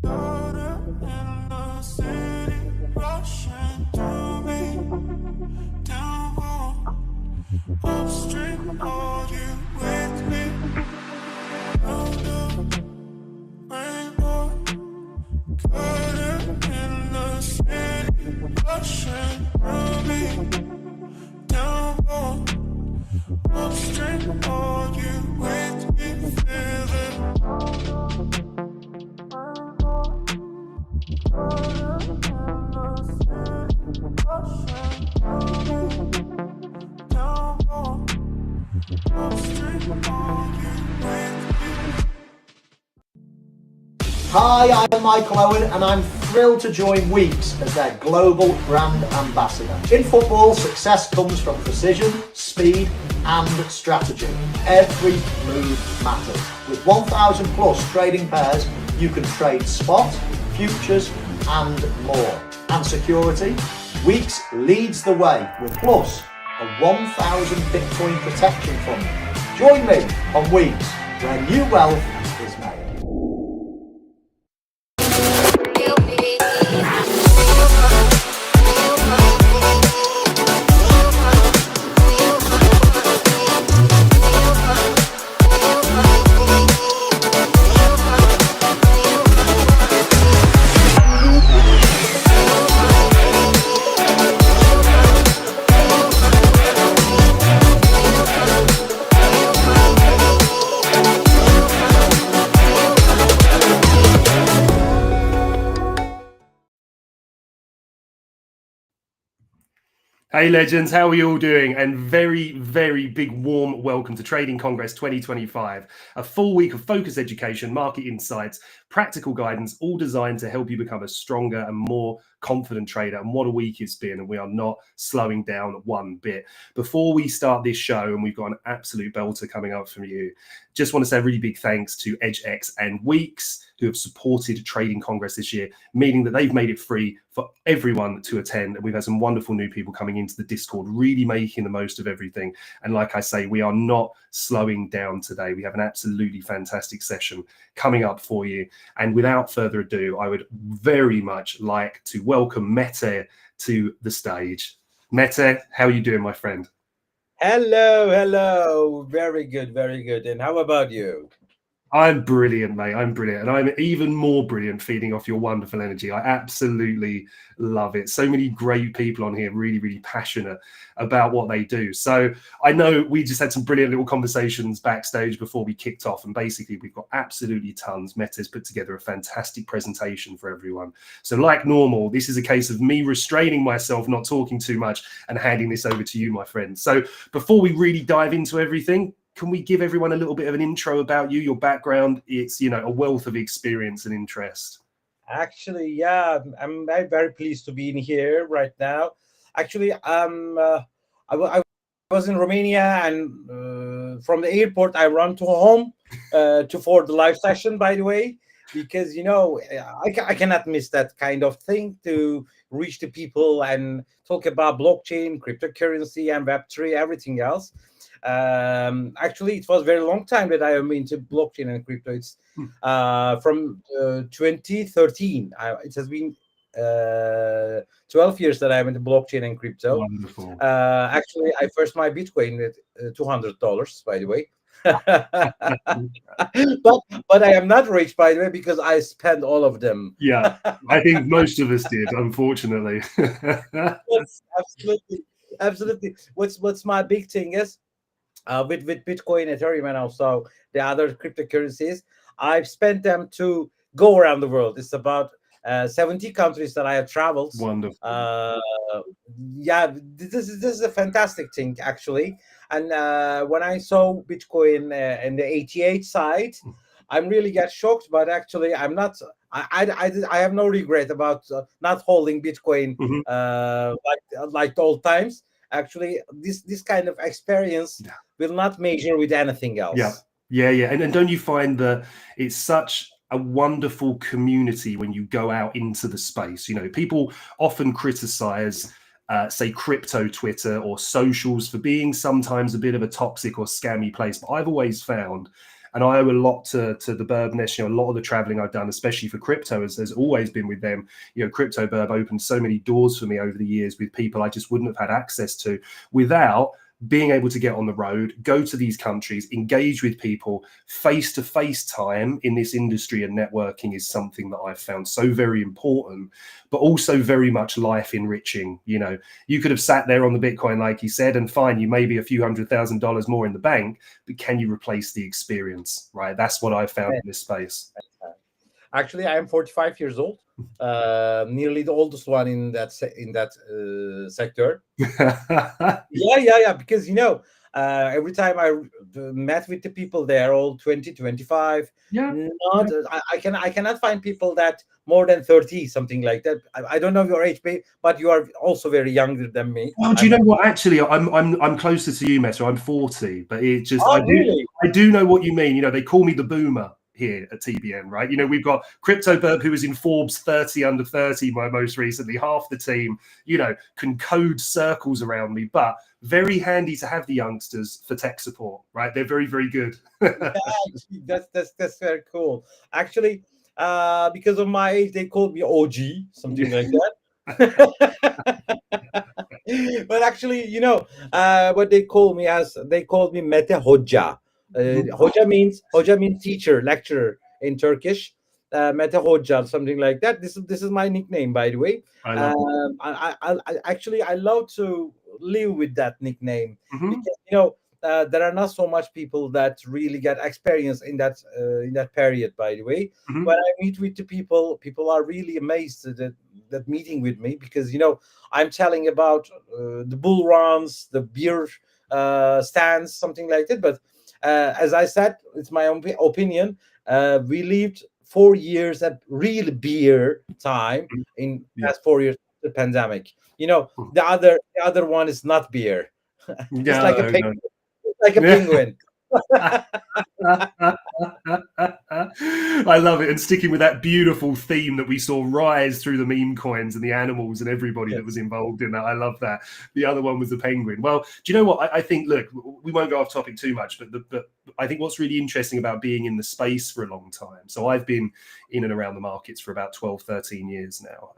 Daughter in the city, rushing to me. Down upstream, are you with me? Round up, rainbow. Daughter in the city, rushing to me. Down upstream, are you with me? Feel it. Hi, I'm Michael Owen and I'm thrilled to join Weeks as their global brand ambassador. In football, success comes from precision, speed and strategy. Every move matters. With 1,000 plus trading pairs, you can trade spot, futures and more. And security? Weeks leads the way with Plus, a 1,000 Bitcoin protection fund. Join me on Weeks, where new wealth is made. Hey legends, how are you all doing? And very, very big warm welcome to Trading Congress 2025. A full week of focused education, market insights, practical guidance, all designed to help you become a stronger and more confident trader. And what a week it's been, and we are not slowing down one bit. Before we start this show, and we've got an absolute belter coming up from you, just want to say a really big thanks to EdgeX and Weeks, who have supported Trading Congress this year, meaning that they've made it free for everyone to attend. And we've had some wonderful new people coming into the Discord, really making the most of everything. And like I say, we are not slowing down today. We have an absolutely fantastic session coming up for you. And without further ado, I would very much like to welcome Mete to the stage. Mete, how are you doing, my friend? Hello. Very good, very good. And how about you? I'm brilliant, mate. I'm brilliant. And I'm even more brilliant feeding off your wonderful energy. I absolutely love it. So many great people on here, really, really passionate about what they do. So I know we just had some brilliant little conversations backstage before we kicked off. And basically, we've got absolutely tons. Mete's put together a fantastic presentation for everyone. So like normal, this is a case of me restraining myself, not talking too much, and handing this over to you, my friend. So before we really dive into everything, can we give everyone a little bit of an intro about you, your background? It's, you know, a wealth of experience and interest. Actually, yeah, I'm very pleased to be in here right now. Actually, I was in Romania, and from the airport, I run to home for the live session, by the way, because, you know, I cannot miss that kind of thing to reach the people and talk about blockchain, cryptocurrency, and Web3, everything else. Actually, it was a very long time that I am into blockchain and crypto. It's from 2013. It has been 12 years that I'm into blockchain and crypto. Wonderful. Actually, I first my Bitcoin at $200, by the way. but I am not rich, by the way, because I spent all of them. Yeah, I think most of us did, unfortunately. Yes, absolutely. What's my big thing is, with Bitcoin, Ethereum, and also the other cryptocurrencies, I've spent them to go around the world. It's about 70 countries that I have traveled. Wonderful. Yeah, this is a fantastic thing, actually. And when I saw Bitcoin in the 88 side, I'm really get shocked. But actually, I'm not. I have no regret about not holding Bitcoin like the old times. Actually, this kind of experience will not measure with anything else. Yeah. And don't you find that it's such a wonderful community when you go out into the space? You know, people often criticize, say, crypto Twitter or socials for being sometimes a bit of a toxic or scammy place. But I've always found, And I owe a lot to the Burb Nation. A lot of the traveling I've done, especially for crypto, has always been with them. Crypto Burb opened so many doors for me over the years with people I just wouldn't have had access to without being able to get on the road, go to these countries, engage with people. Face-to-face time in this industry and networking is something that I've found so very important, but also very much life enriching. You could have sat there on the Bitcoin, like you said, and fine, you may be a few $100,000 more in the bank, but can you replace the experience, right? That's what I've found in this space. Actually, I am 45 years old, nearly the oldest one in that sector. Yeah. Because every time I met with the people, they are all 20, 25. Yeah. I cannot find people that more than 30, something like that. I don't know your age, but you are also very younger than me. Well, do you know what? Actually, I'm closer to you, Messer. I'm 40, but it just really? I do know what you mean. They call me the boomer here at TBN, right? We've got Crypto Burb, who was in Forbes 30 under 30 most recently. Half the team, can code circles around me, but very handy to have the youngsters for tech support, right? They're very, very good. Yeah, that's very cool. Actually, because of my age, they called me OG, something like that. But actually, what they call me Mete Hoca. Hoca means teacher, lecturer in Turkish. Mete Hoca, something like that. This is my nickname, by the way. I love to live with that nickname because there are not so much people that really get experience in that period. By the way, when I meet with the people are really amazed that meeting with me because I'm telling about the bull runs, the beer stands, something like that. But as I said, it's my own opinion. We lived 4 years at real beer time in last 4 years of the pandemic. The other one is not beer. It's like a penguin. It's like a penguin. I love it. And sticking with that beautiful theme that we saw rise through the meme coins and the animals and everybody that was involved in that. I love that. The other one was the penguin. Well, do you know what? I think, look, we won't go off topic too much, but I think what's really interesting about being in the space for a long time. So I've been in and around the markets for about 12, 13 years now.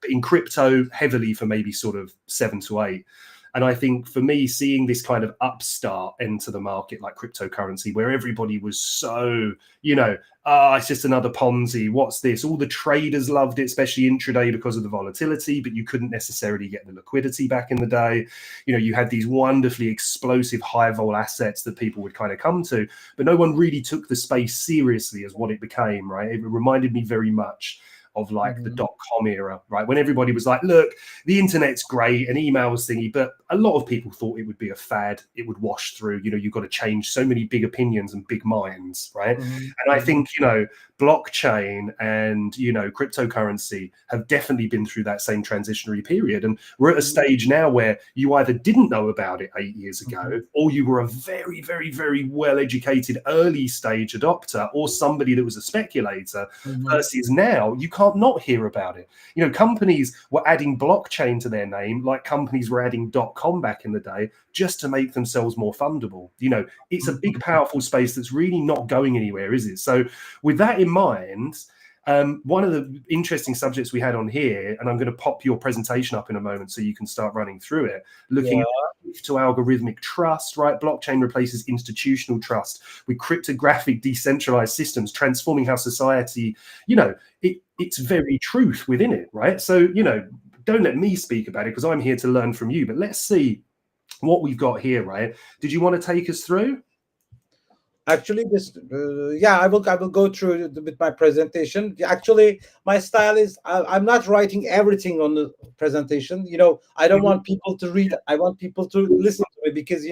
But in crypto, heavily for maybe sort of 7 to 8. And I think for me, seeing this kind of upstart enter the market like cryptocurrency, where everybody was so, it's just another Ponzi. What's this? All the traders loved it, especially intraday because of the volatility, but you couldn't necessarily get the liquidity back in the day. You had these wonderfully explosive high vol assets that people would kind of come to, but no one really took the space seriously as what it became, right? It reminded me very much of like the .com era, right? When everybody was like, look, the internet's great and emails thingy, but a lot of people thought it would be a fad. It would wash through, you've got to change so many big opinions and big minds, right? And I think, blockchain and, cryptocurrency have definitely been through that same transitionary period. And we're at a stage now where you either didn't know about it 8 years ago, or you were a very, very, very well-educated early stage adopter or somebody that was a speculator versus now you can't not hear about it. Companies were adding blockchain to their name like companies were adding .com back in the day just to make themselves more fundable. It's a big, powerful space that's really not going anywhere, is it? So with that in mind, one of the interesting subjects we had on here, and I'm going to pop your presentation up in a moment so you can start running through it, looking at to algorithmic trust, right? Blockchain replaces institutional trust with cryptographic decentralized systems, transforming how society, it's very truth within it, right? So, don't let me speak about it because I'm here to learn from you, but let's see what we've got here, right? Did you want to take us through? Actually, I will go through with my presentation. Actually, my style is I'm not writing everything on the presentation. I don't want people to read. I want people to listen to me because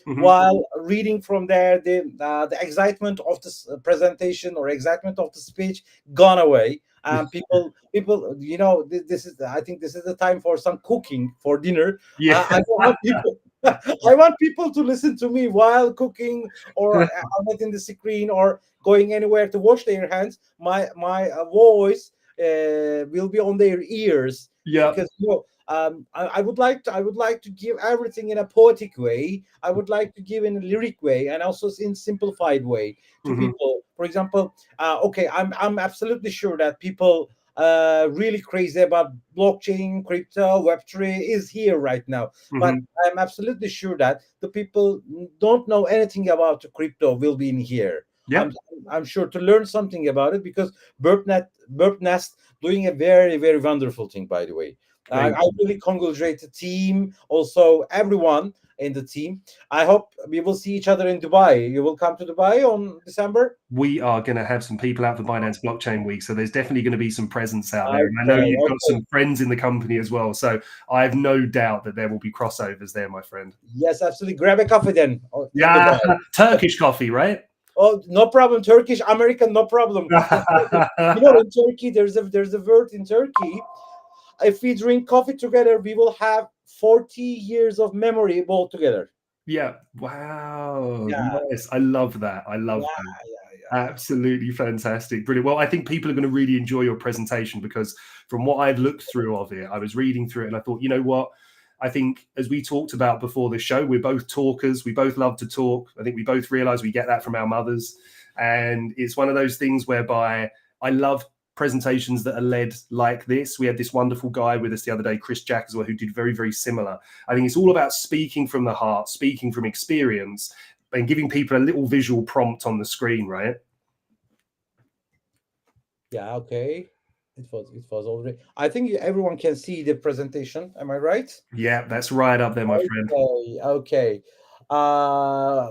while reading from there, the excitement of this presentation or excitement of the speech gone away. People, this is. I think this is the time for some cooking for dinner. Yeah. I want people. I want people to listen to me while cooking or on the screen or going anywhere to wash their hands. My voice will be on their ears. Yeah. Because I would like to give everything in a poetic way. I would like to give in a lyric way and also in simplified way to Mhm. people. For example, okay, I'm absolutely sure that people really crazy about blockchain, crypto, Web3 is here right now. But Mhm. I'm absolutely sure that the people don't know anything about the crypto will be in here. I'm Yep. I'm sure to learn something about it because Burp Nest doing a very very wonderful thing. By the way, Thank I really congratulate the team, also everyone in the team. I hope we will see each other in Dubai. You will come to Dubai on December. We are going to have some people out for Binance Blockchain Week, so there's definitely going to be some presence out there. And I know Okay, you've got okay. some friends in the company as well, so I have no doubt that there will be crossovers there, my friend. Yes, absolutely. Grab a coffee then in Yeah, Dubai. Turkish coffee, right? Oh, no problem. Turkish, American, no problem. In Turkey, there's a word in Turkey. If we drink coffee together, we will have 40 years of memory both together. Yeah. Wow. Yeah, Nice. I love that. I love yeah, that. yeah. Absolutely fantastic. Brilliant. Well, I think people are going to really enjoy your presentation because from what I've looked through of it, I was reading through it and I thought, you know what? I think as we talked about before the show, we're both talkers. We both love to talk. I think we both realize we get that from our mothers. And it's one of those things whereby I love presentations that are led like this. We had this wonderful guy with us the other day, Chris Jack, as well, who did very, very similar. I think it's all about speaking from the heart, speaking from experience, and giving people a little visual prompt on the screen, right? Yeah, okay. It was already. I think everyone can see the presentation. Am I right? Yeah, that's right up there, my friend. Okay, okay.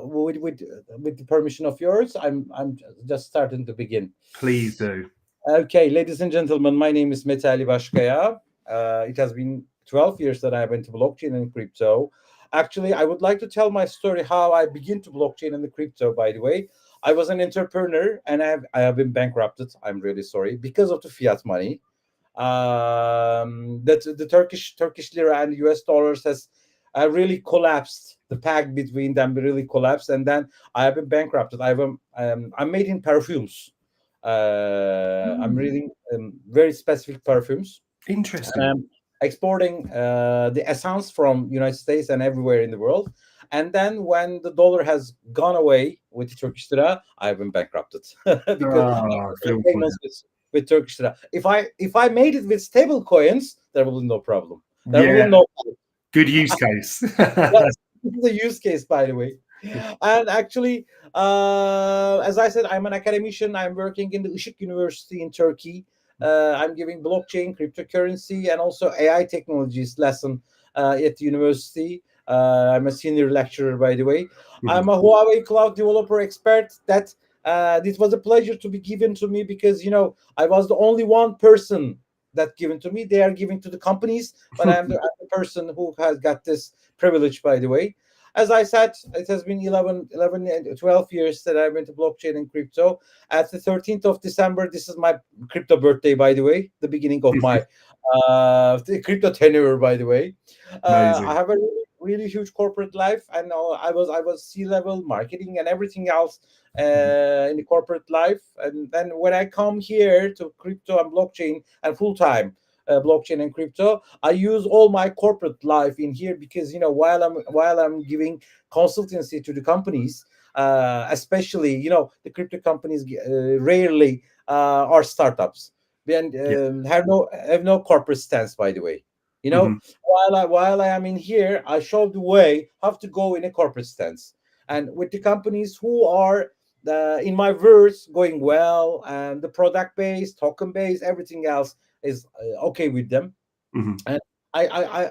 With the permission of yours, I'm just starting to begin. Please do. Okay, ladies and gentlemen, my name is Mete Ali Bashkaya. It has been 12 years that I've been to blockchain and crypto. Actually, I would like to tell my story how I begin to blockchain and the crypto. By the way, I was an entrepreneur and I have been bankrupted. I'm really sorry because of the fiat money. That the Turkish lira and US dollars has really collapsed. The peg between them really collapsed, and then I have been bankrupted. I'm made in perfumes. I'm reading very specific perfumes. Interesting. And I'm exporting the essence from United States and everywhere in the world. And then when the dollar has gone away with the Turkish lira, I've been bankrupted because I feel for payments with Turkish lira. If I made it with stable coins, there will be no problem. There will Yeah, be no good use case. Yes, this is a use case, by the way. And actually, as I said, I'm an academician. I'm working in the Işık University in Turkey. I'm giving blockchain, cryptocurrency, and also AI technologies lesson at the university. I'm a senior lecturer, by the way. I'm a Huawei cloud developer expert. That this was a pleasure to be given to me because I was the only one person that given to me. They are giving to the companies, but I'm the person who has got this privilege, by the way. As I said, it has been 11 and 12 years that I went to blockchain and crypto. At the 13th of December, this is my crypto birthday, by the way, the beginning of my the crypto tenure, by the way. I Amazing. have a really, really huge corporate life, and I was C-level marketing and everything else in the corporate life. And then when I come here to crypto and blockchain and full time blockchain and crypto, I use all my corporate life in here because while I'm giving consultancy to the companies, especially the crypto companies rarely are startups and have no corporate stance, by the way. Mhm. While I am in here, I show the way how to go in a corporate stance, and with the companies who are in my words going well, and the product base, token base, everything else is okay with them. Mhm. And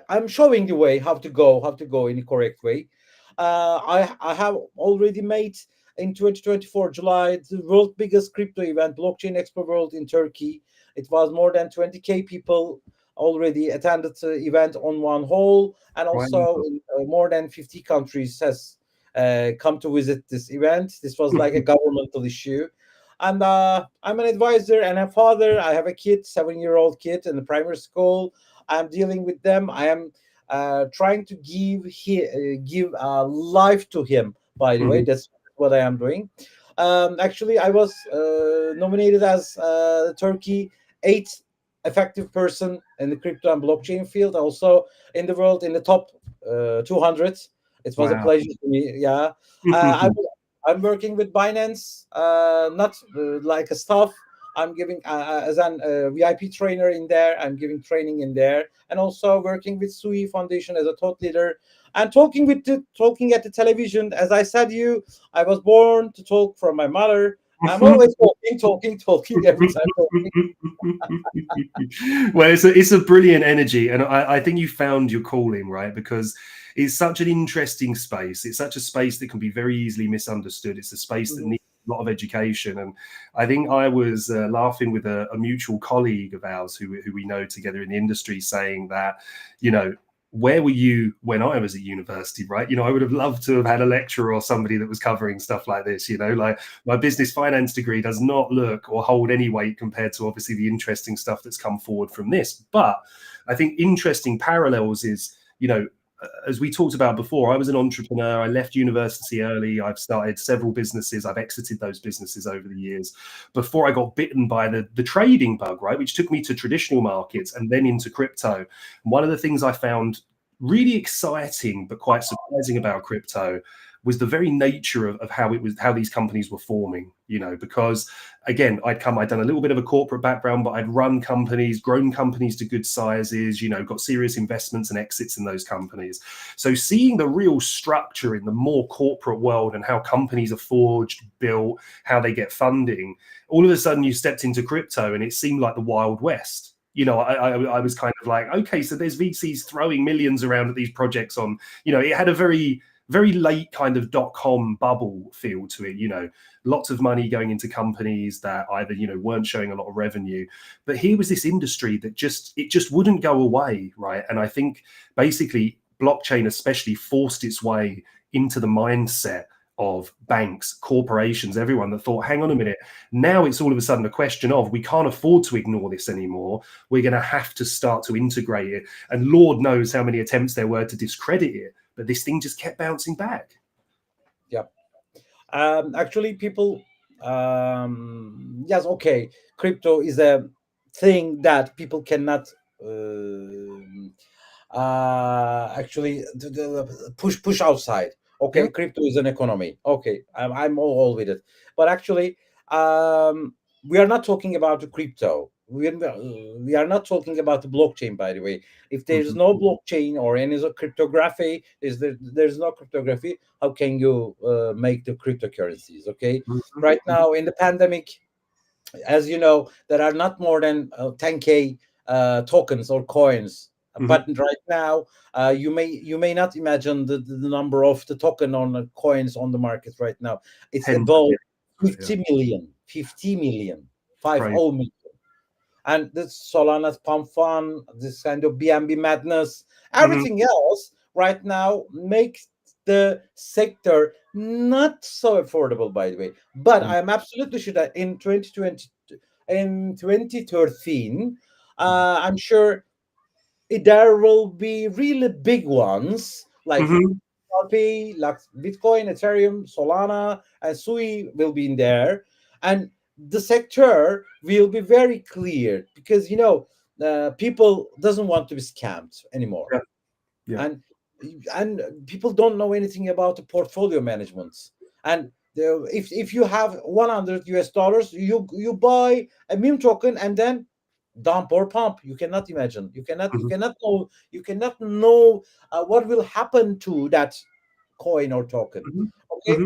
I'm showing the way how to go in the correct way. I have already made in 2024 July the world biggest crypto event, Blockchain Expo World in Turkey. It was more than 20K people already attended the event on one hall, and also Wow. in, more than 50 countries has come to visit this event. This was like a governmental issue. And I'm an advisor and a father. I have a kid, 7-year-old kid in the primary school. I'm dealing with them. I am trying to give life to him. By the way, Mhm. that's what I am doing. Actually, I was nominated as Turkey eighth effective person in the crypto and blockchain field, also in the world in the top 200. It was a Wow. pleasure to me. Yeah, I'm working with Binance, not like a staff. I'm giving as an VIP trainer in there. I'm giving training in there, and also working with Sui Foundation as a thought leader, and talking at the television. As I said, I was born to talk from my mother. I'm always talking every time. Talking. Well, it's a brilliant energy, and I think you found your calling, right? Because it's such an interesting space. It's such a space that can be very easily misunderstood. It's a space that needs a lot of education, and I think I was laughing with a mutual colleague of ours who we know together in the industry, saying that, you know, where were you when I was at university, right? You know, I would have loved to have had a lecturer or somebody that was covering stuff like this, you know, like my business finance degree does not look or hold any weight compared to obviously the interesting stuff that's come forward from this. But I think interesting parallels is, you know, as we talked about before, I was an entrepreneur. I left university early. I've started several businesses. I've exited those businesses over the years before I got bitten by the trading bug, right? Which took me to traditional markets and then into crypto. And one of the things I found really exciting but quite surprising about crypto was the very nature of how these companies were forming, you know, because again, I'd done a little bit of a corporate background, but I'd run companies, grown companies to good sizes, you know, got serious investments and exits in those companies. So seeing the real structure in the more corporate world and how companies are forged, built, how they get funding, all of a sudden you stepped into crypto and it seemed like the Wild West. You know, I was kind of like, okay, so there's VCs throwing millions around at these projects on, you know, it had a very late kind of .com bubble feel to it, you know, lots of money going into companies that either, you know, weren't showing a lot of revenue. But here was this industry that just wouldn't go away, right? And I think basically blockchain especially forced its way into the mindset of banks, corporations, everyone that thought, hang on a minute, now it's all of a sudden a question of we can't afford to ignore this anymore. We're going to have to start to integrate it. And Lord knows how many attempts there were to discredit it. But this thing just kept bouncing back. Yeah. Actually, people, yes, okay. Crypto is a thing that people cannot actually push outside. Okay, Yeah. crypto is an economy. Okay, I'm all with it. But actually, we are not talking about the crypto. We are not talking about the blockchain, by the way. If there's no blockchain or any cryptography, there's no cryptography, how can you make the cryptocurrencies? Okay, right now in the pandemic, as you know, there are not more than 10K tokens or coins. But right now, you may not imagine the number of the token on the coins on the market right now. It's about 50 million, 50 million, 50 million. And this Solana's Pump Fund, this kind of BNB madness, everything else right now makes the sector not so affordable, by the way. But I'm absolutely sure that in 2020, in 2013, I'm sure there will be really big ones like XRP, like Bitcoin, Ethereum, Solana, and Sui will be in there, and the sector will be very clear because you know people doesn't want to be scammed anymore, and people don't know anything about the portfolio management. And if you have $100, you buy a meme token and then dump or pump. You cannot imagine. You cannot know. You cannot know what will happen to that coin or token. Okay,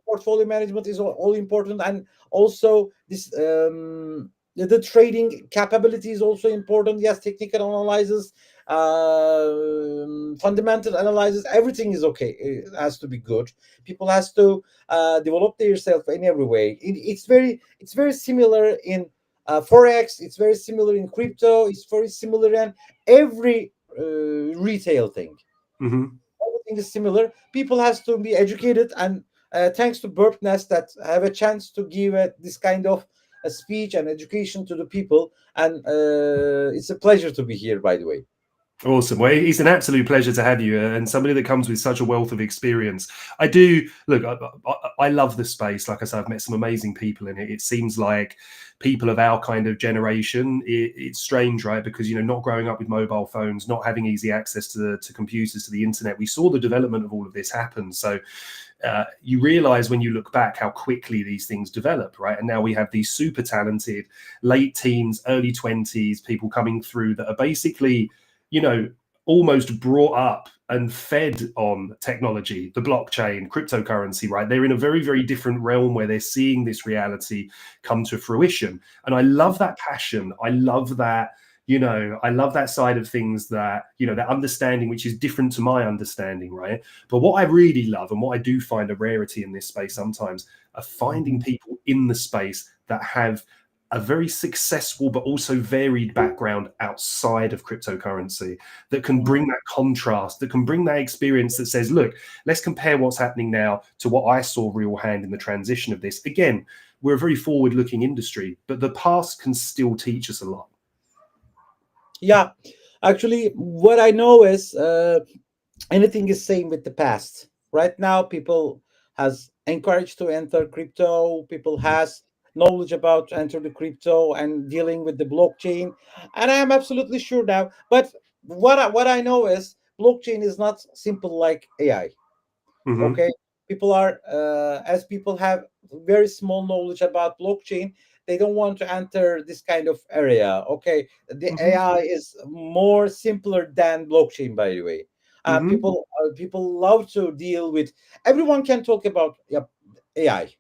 portfolio management is all important, and also this the trading capability is also important. Yes, technical analysis, fundamental analysis, everything is okay. It has to be good. People has to develop themselves in every way. It's very similar in forex. It's very similar in crypto. It's very similar in every retail thing. Everything is similar. People has to be educated, and thanks to Burp Nest that have a chance to give this kind of a speech and education to the people. And it's a pleasure to be here, by the way. Awesome. Well, it's an absolute pleasure to have you, and somebody that comes with such a wealth of experience. I do look. I love the space. Like I said, I've met some amazing people in it. It seems like people of our kind of generation. It's strange, right? Because not growing up with mobile phones, not having easy access to computers, to the internet. We saw the development of all of this happen. So you realize when you look back how quickly these things develop, right? And now we have these super talented late teens, early 20s people coming through that are basically almost brought up and fed on technology, the blockchain, cryptocurrency, right? They're in a very, very different realm where they're seeing this reality come to fruition. And I love that passion. I love that, I love that side of things, that, that understanding, which is different to my understanding, right? But what I really love, and what I do find a rarity in this space sometimes, are finding people in the space that have a very successful but also varied background outside of cryptocurrency, that can bring that contrast, that can bring that experience that says, look, let's compare what's happening now to what I saw real hand in the transition of this. Again, we're a very forward-looking industry, but the past can still teach us a lot. Yeah, actually, what I know is anything is same with the past. Right now, people has encouraged to enter crypto. People has knowledge about enter the crypto and dealing with the blockchain, and I am absolutely sure now. But what I know is blockchain is not simple like AI. Okay, people are as people have very small knowledge about blockchain, they don't want to enter this kind of area. Okay, the AI is more simpler than blockchain, by the way. People love to deal with, everyone can talk about AI.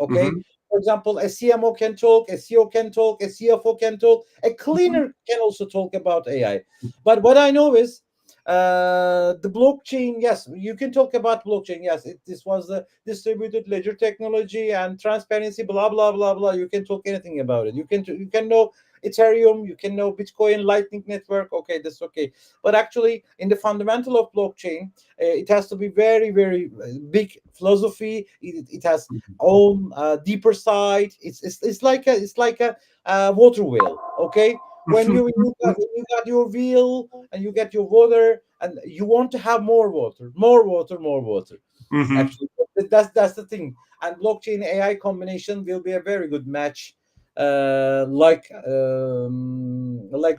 Okay, for example, a CMO can talk, a CEO can talk, a CFO can talk, a cleaner can also talk about AI. But what I know is the blockchain, yes, you can talk about blockchain. Yes, this was the distributed ledger technology and transparency, blah blah blah blah. You can talk anything about it. You can know Ethereum, you can know Bitcoin, Lightning Network. Okay, that's okay. But actually, in the fundamental of blockchain, it has to be very, very big philosophy. It has own deeper side. It's like a water wheel. Okay, when you got your wheel and you get your water and you want to have more water, more water, more water. Actually, that's the thing. And blockchain AI combination will be a very good match, like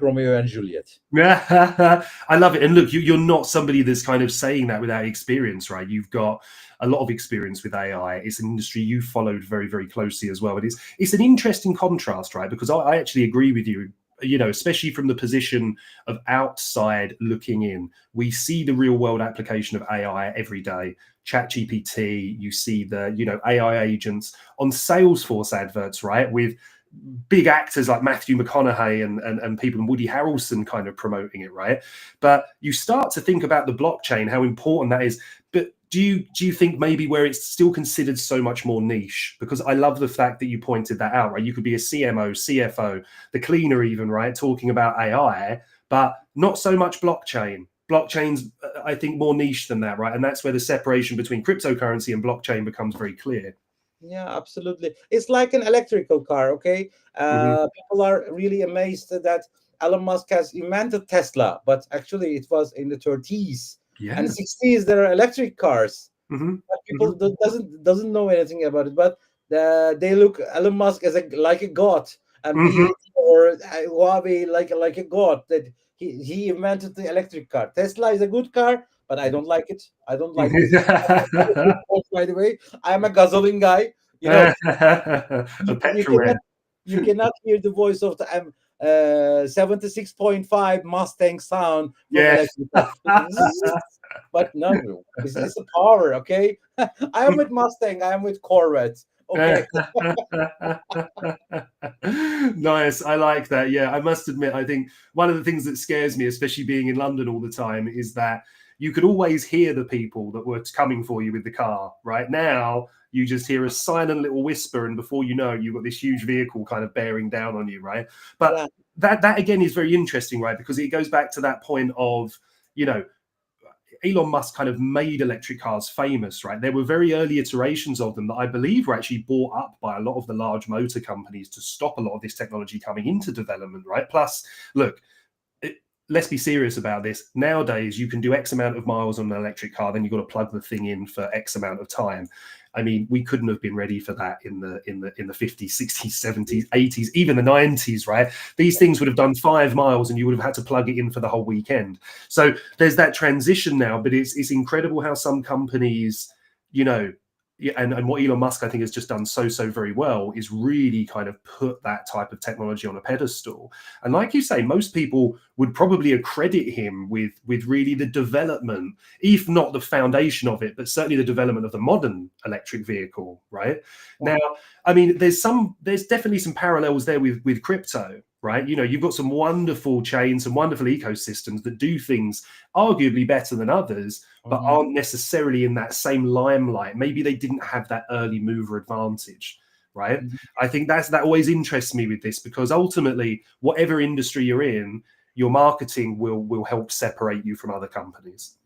Romeo and Juliet. I love it. And look, you're not somebody that's kind of saying that without experience, right? You've got a lot of experience with AI. It's an industry you followed very, very closely as well. It's an interesting contrast, right? Because I actually agree with you. Especially from the position of outside looking in, we see the real world application of AI every day. ChatGPT, you see the, AI agents on Salesforce adverts, right? With big actors like Matthew McConaughey and people, and Woody Harrelson kind of promoting it, right? But you start to think about the blockchain, how important that is. But do you think maybe where it's still considered so much more niche? Because I love the fact that you pointed that out, right? You could be a CMO, CFO, the cleaner even, right? Talking about AI, but not so much blockchain. Blockchain's, I think, more niche than that, right? And that's where the separation between cryptocurrency and blockchain becomes very clear. Yeah, absolutely. It's like an electrical car. Okay, people are really amazed that Elon Musk has invented Tesla, but actually it was in the 30s and 60s. There are electric cars. But people doesn't know anything about it. But they look Elon Musk as like a god, and or Huawei like a god, that he invented the electric car. Tesla is a good car, but I don't like it. I don't like it. By the way, I'm a gasoline guy. You cannot hear the voice of the 76.5 Mustang sound. Yes. But no, it's a power. Okay, I am with Mustang. I am with Corvette. Okay. Nice. I like that. Yeah, I must admit, I think one of the things that scares me, especially being in London all the time, is that you could always hear the people that were coming for you with the car. Right now, you just hear a silent little whisper, and before you know it, you've got this huge vehicle kind of bearing down on you, right? But that again is very interesting, right? Because it goes back to that point of, Elon Musk kind of made electric cars famous, right? There were very early iterations of them that I believe were actually bought up by a lot of the large motor companies to stop a lot of this technology coming into development, right? Plus, look, let's be serious about this. Nowadays, you can do X amount of miles on an electric car, then you've got to plug the thing in for X amount of time. I mean, we couldn't have been ready for that in the 50s, 60s, 70s, 80s, even the 90s, right? These things would have done 5 miles and you would have had to plug it in for the whole weekend. So there's that transition now, but it's incredible how some companies, and what Elon Musk, I think, has just done so very well is really kind of put that type of technology on a pedestal. And like you say, most people would probably accredit him with really the development, if not the foundation of it, but certainly the development of the modern electric vehicle, right? Now, I mean, there's definitely some parallels there with crypto, right? You've got some wonderful chains, some wonderful ecosystems that do things arguably better than others, but aren't necessarily in that same limelight. Maybe they didn't have that early mover advantage, right? I think that always interests me with this, because ultimately, whatever industry you're in, your marketing will help separate you from other companies.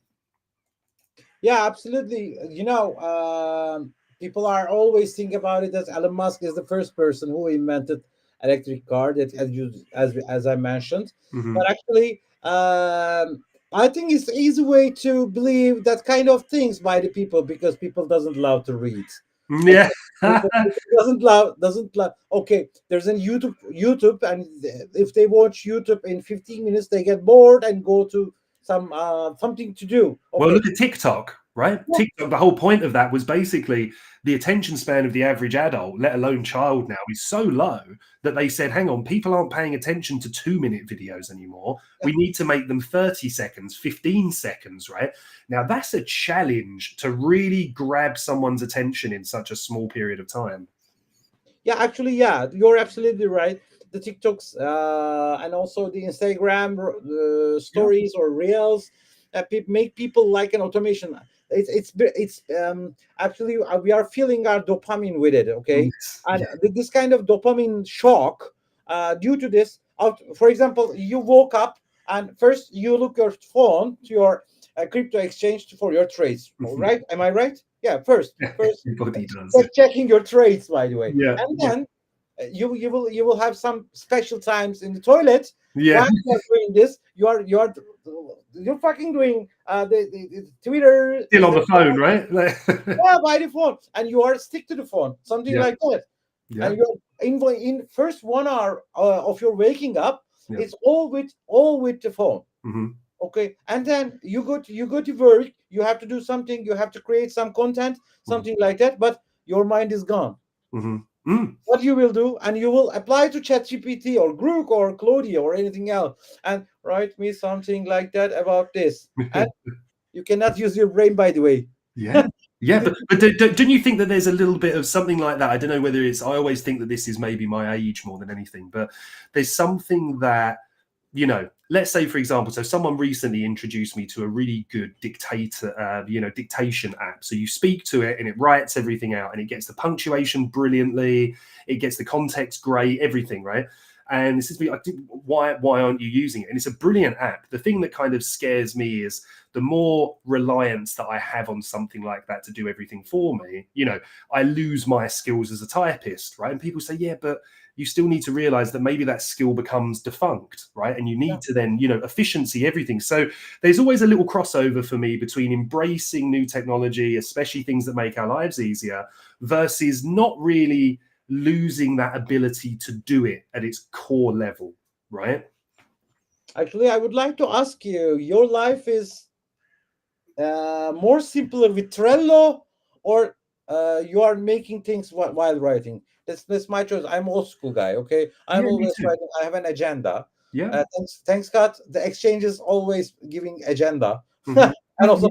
Yeah, absolutely. People are always thinking about it as Elon Musk is the first person who invented electric car, that as I mentioned. But actually, I think it's an easy way to believe that kind of things by the people, because people doesn't love to read. Yeah. People doesn't love. Okay, there's a YouTube, and if they watch YouTube in 15 minutes, they get bored and go to something to do. Okay. Well, look at TikTok, right? Yeah. TikTok, the whole point of that was basically the attention span of the average adult, let alone child, now is so low that they said, hang on, people aren't paying attention to 2-minute videos anymore. We need to make them 30 seconds, 15 seconds, right? Now, that's a challenge to really grab someone's attention in such a small period of time. Yeah, actually, yeah, you're absolutely right. The TikToks and also the Instagram stories or reels that make people like an automation. It's actually we are feeling our dopamine with it, okay? Yes. And this kind of dopamine shock due to this. For example, you woke up and first you look your phone to your crypto exchange for your trades, right? Am I right? Yeah, first everybody does. Checking your trades, by the way. Yeah. And then you will have some special times in the toilet. Yeah. While you're doing this, you're fucking doing the Twitter. Still on the phone, right? Yeah, by the phone, and you are stick to the phone, something like that. Yeah. And you're in first 1 hour of your waking up, it's all with the phone. Okay, and then you go to work. You have to do something. You have to create some content, something like that. But your mind is gone. What you will do, and you will apply to ChatGPT or Grok or Claudia or anything else, and write me something like that about this. And you cannot use your brain, by the way. Yeah. Yeah, but don't you think that there's a little bit of something like that? I don't know whether it's. I always think that this is maybe my age more than anything, but there's something that. Let's say, for example, so someone recently introduced me to a really good dictation app. So you speak to it and it writes everything out and it gets the punctuation brilliantly. It gets the context great, everything, right? And it says to me, why aren't you using it? And it's a brilliant app. The thing that kind of scares me is the more reliance that I have on something like that to do everything for me, I lose my skills as a typist, right? And people say, yeah, but you still need to realize that maybe that skill becomes defunct, right? And you need to then, efficiency, everything. So there's always a little crossover for me between embracing new technology, especially things that make our lives easier, versus not really losing that ability to do it at its core level, right? Actually, I would like to ask you, your life is more simpler with Trello, or you are making things while writing? That's my choice. I'm old school guy, okay? I'm always writing. I have an agenda. Yeah. Thanks God, the exchange is always giving agenda. And also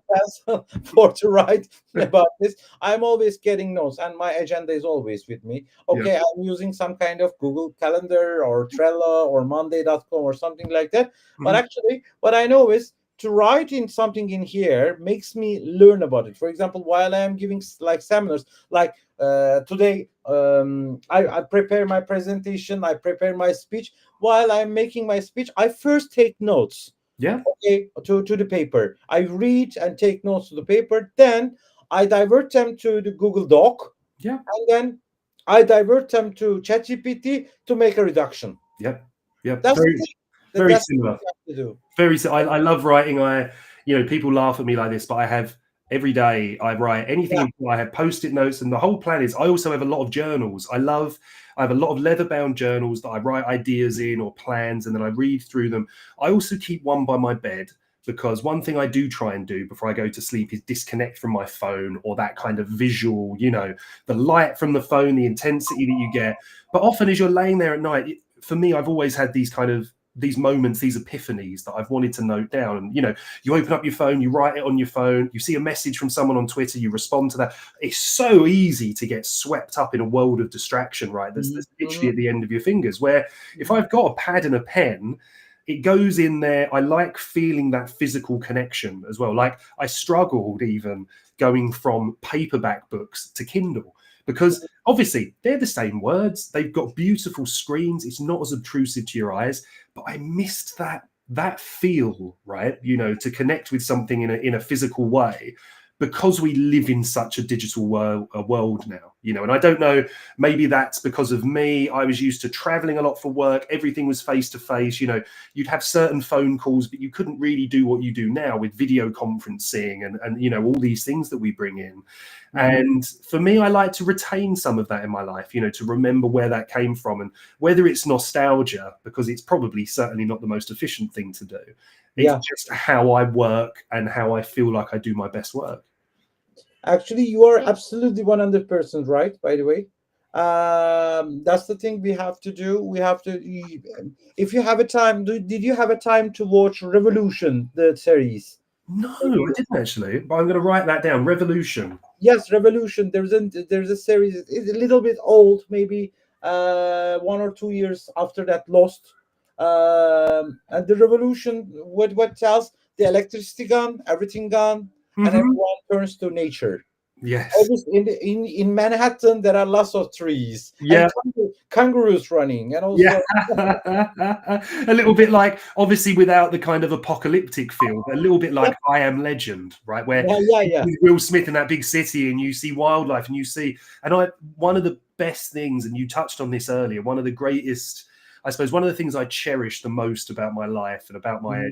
for to write about this. I'm always getting notes, and my agenda is always with me. Okay, I'm using some kind of Google Calendar or Trello or Monday.com or something like that. But actually, what I know is to write in something in here makes me learn about it. For example, while I am giving like seminars, like today, I prepare my presentation, I prepare my speech. While I'm making my speech, I first take notes. Yeah. Okay, to the paper. I read and take notes to the paper. Then I divert them to the Google Doc. Yeah. And then I divert them to ChatGPT to make a reduction. Yep. That's Very That's similar. what you have to do. I love writing. People laugh at me like this, but I have every day I write anything. I have post-it notes, and the whole plan is I also have a lot of journals. I have a lot of leather-bound journals that I write ideas in or plans, and then I read through them. I also keep one by my bed, because one thing I do try and do before I go to sleep is disconnect from my phone or that kind of visual, the light from the phone, the intensity that you get. But often as you're laying there at night, for me, I've always had these moments, these epiphanies that I've wanted to note down. And, you open up your phone, you write it on your phone, you see a message from someone on Twitter, you respond to that. It's so easy to get swept up in a world of distraction, right? That's literally at the end of your fingers, where if I've got a pad and a pen, it goes in there. I like feeling that physical connection as well. Like I struggled even going from paperback books to Kindle, because obviously they're the same words. They've got beautiful screens. It's not as obtrusive to your eyes, but I missed that feel, right? To connect with something in a physical way, because we live in such a digital world now, and I don't know, maybe that's because of me. I was used to traveling a lot for work. Everything was face to face. You'd have certain phone calls, but you couldn't really do what you do now with video conferencing and all these things that we bring in. And for me, I like to retain some of that in my life, to remember where that came from, and whether it's nostalgia, because it's probably certainly not the most efficient thing to do. It's just how I work and how I feel like I do my best work. Actually, you are absolutely 100% right, by the way. That's the thing we have to do. We have to, if you have a time, did you have a time to watch Revolution, the series? No, I didn't actually, but I'm going to write that down. Revolution. Yes, Revolution. There's a series. It's a little bit old, maybe 1 or 2 years after that Lost. And the Revolution, what tells the electricity gone, everything gone, and everyone turns to nature. Yes. Obviously, in Manhattan, there are lots of trees. Yeah. And kangaroos running, and also a little bit like, obviously without the kind of apocalyptic feel, but a little bit like I Am Legend, right? Where Will Smith in that big city, and you see wildlife, and one of the best things, and you touched on this earlier, one of the greatest, I suppose, one of the things I cherish the most about my life and about my,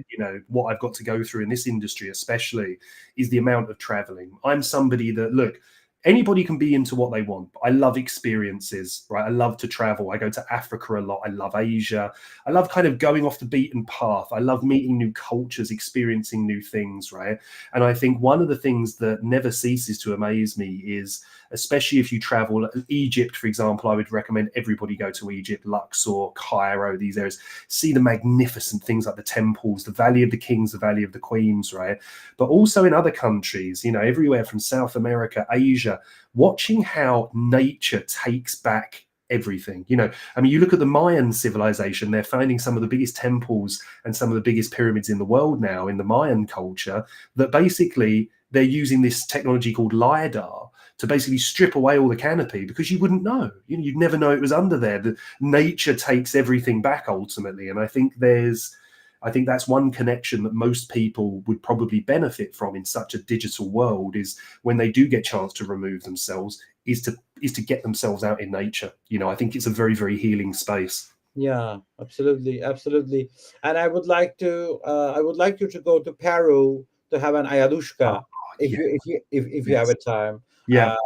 what I've got to go through in this industry, especially, is the amount of traveling. I'm somebody that, look, anybody can be into what they want, but I love experiences, right? I love to travel. I go to Africa a lot. I love Asia. I love kind of going off the beaten path. I love meeting new cultures, experiencing new things, right? And I think one of the things that never ceases to amaze me is, especially if you travel, Egypt, for example, I would recommend everybody go to Egypt, Luxor, Cairo, these areas, see the magnificent things like the temples, the Valley of the Kings, the Valley of the Queens, right? But also in other countries, everywhere from South America, Asia, watching how nature takes back everything. You look at the Mayan civilization, they're finding some of the biggest temples and some of the biggest pyramids in the world now in the Mayan culture, that basically they're using this technology called LiDAR to basically strip away all the canopy, because you wouldn't know. You'd never know it was under there. The nature takes everything back ultimately. And I think that's one connection that most people would probably benefit from in such a digital world, is when they do get a chance to remove themselves, is to get themselves out in nature. I think it's a very, very healing space. Yeah, absolutely. And I would like you to go to Peru to have an ayahuasca, if you have a time. Yeah.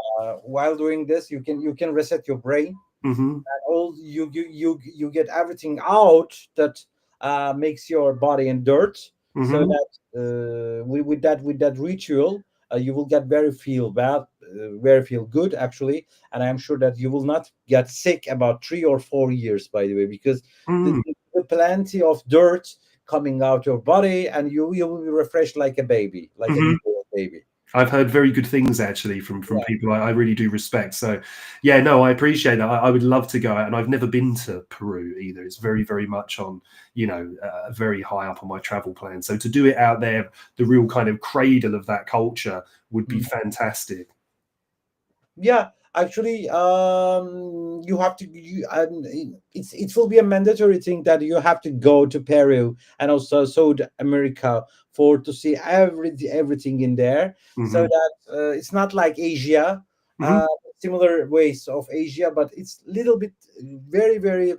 While doing this, you can reset your brain, and all you get everything out that makes your body in dirt, so that with that ritual, you will get very feel good, actually. And I'm sure that you will not get sick about 3 or 4 years, by the way, because the plenty of dirt coming out your body, and you will be refreshed like a baby, like a newborn baby. I've heard very good things actually from people I really do respect. So, yeah, no, I appreciate that. I would love to go out, and I've never been to Peru either. It's very, very much on, very high up on my travel plan. So to do it out there, the real kind of cradle of that culture, would be fantastic. Yeah, actually, you have to. It will be a mandatory thing that you have to go to Peru and also South America to see everything in there, so that it's not like Asia, similar ways of Asia, but it's little bit very, very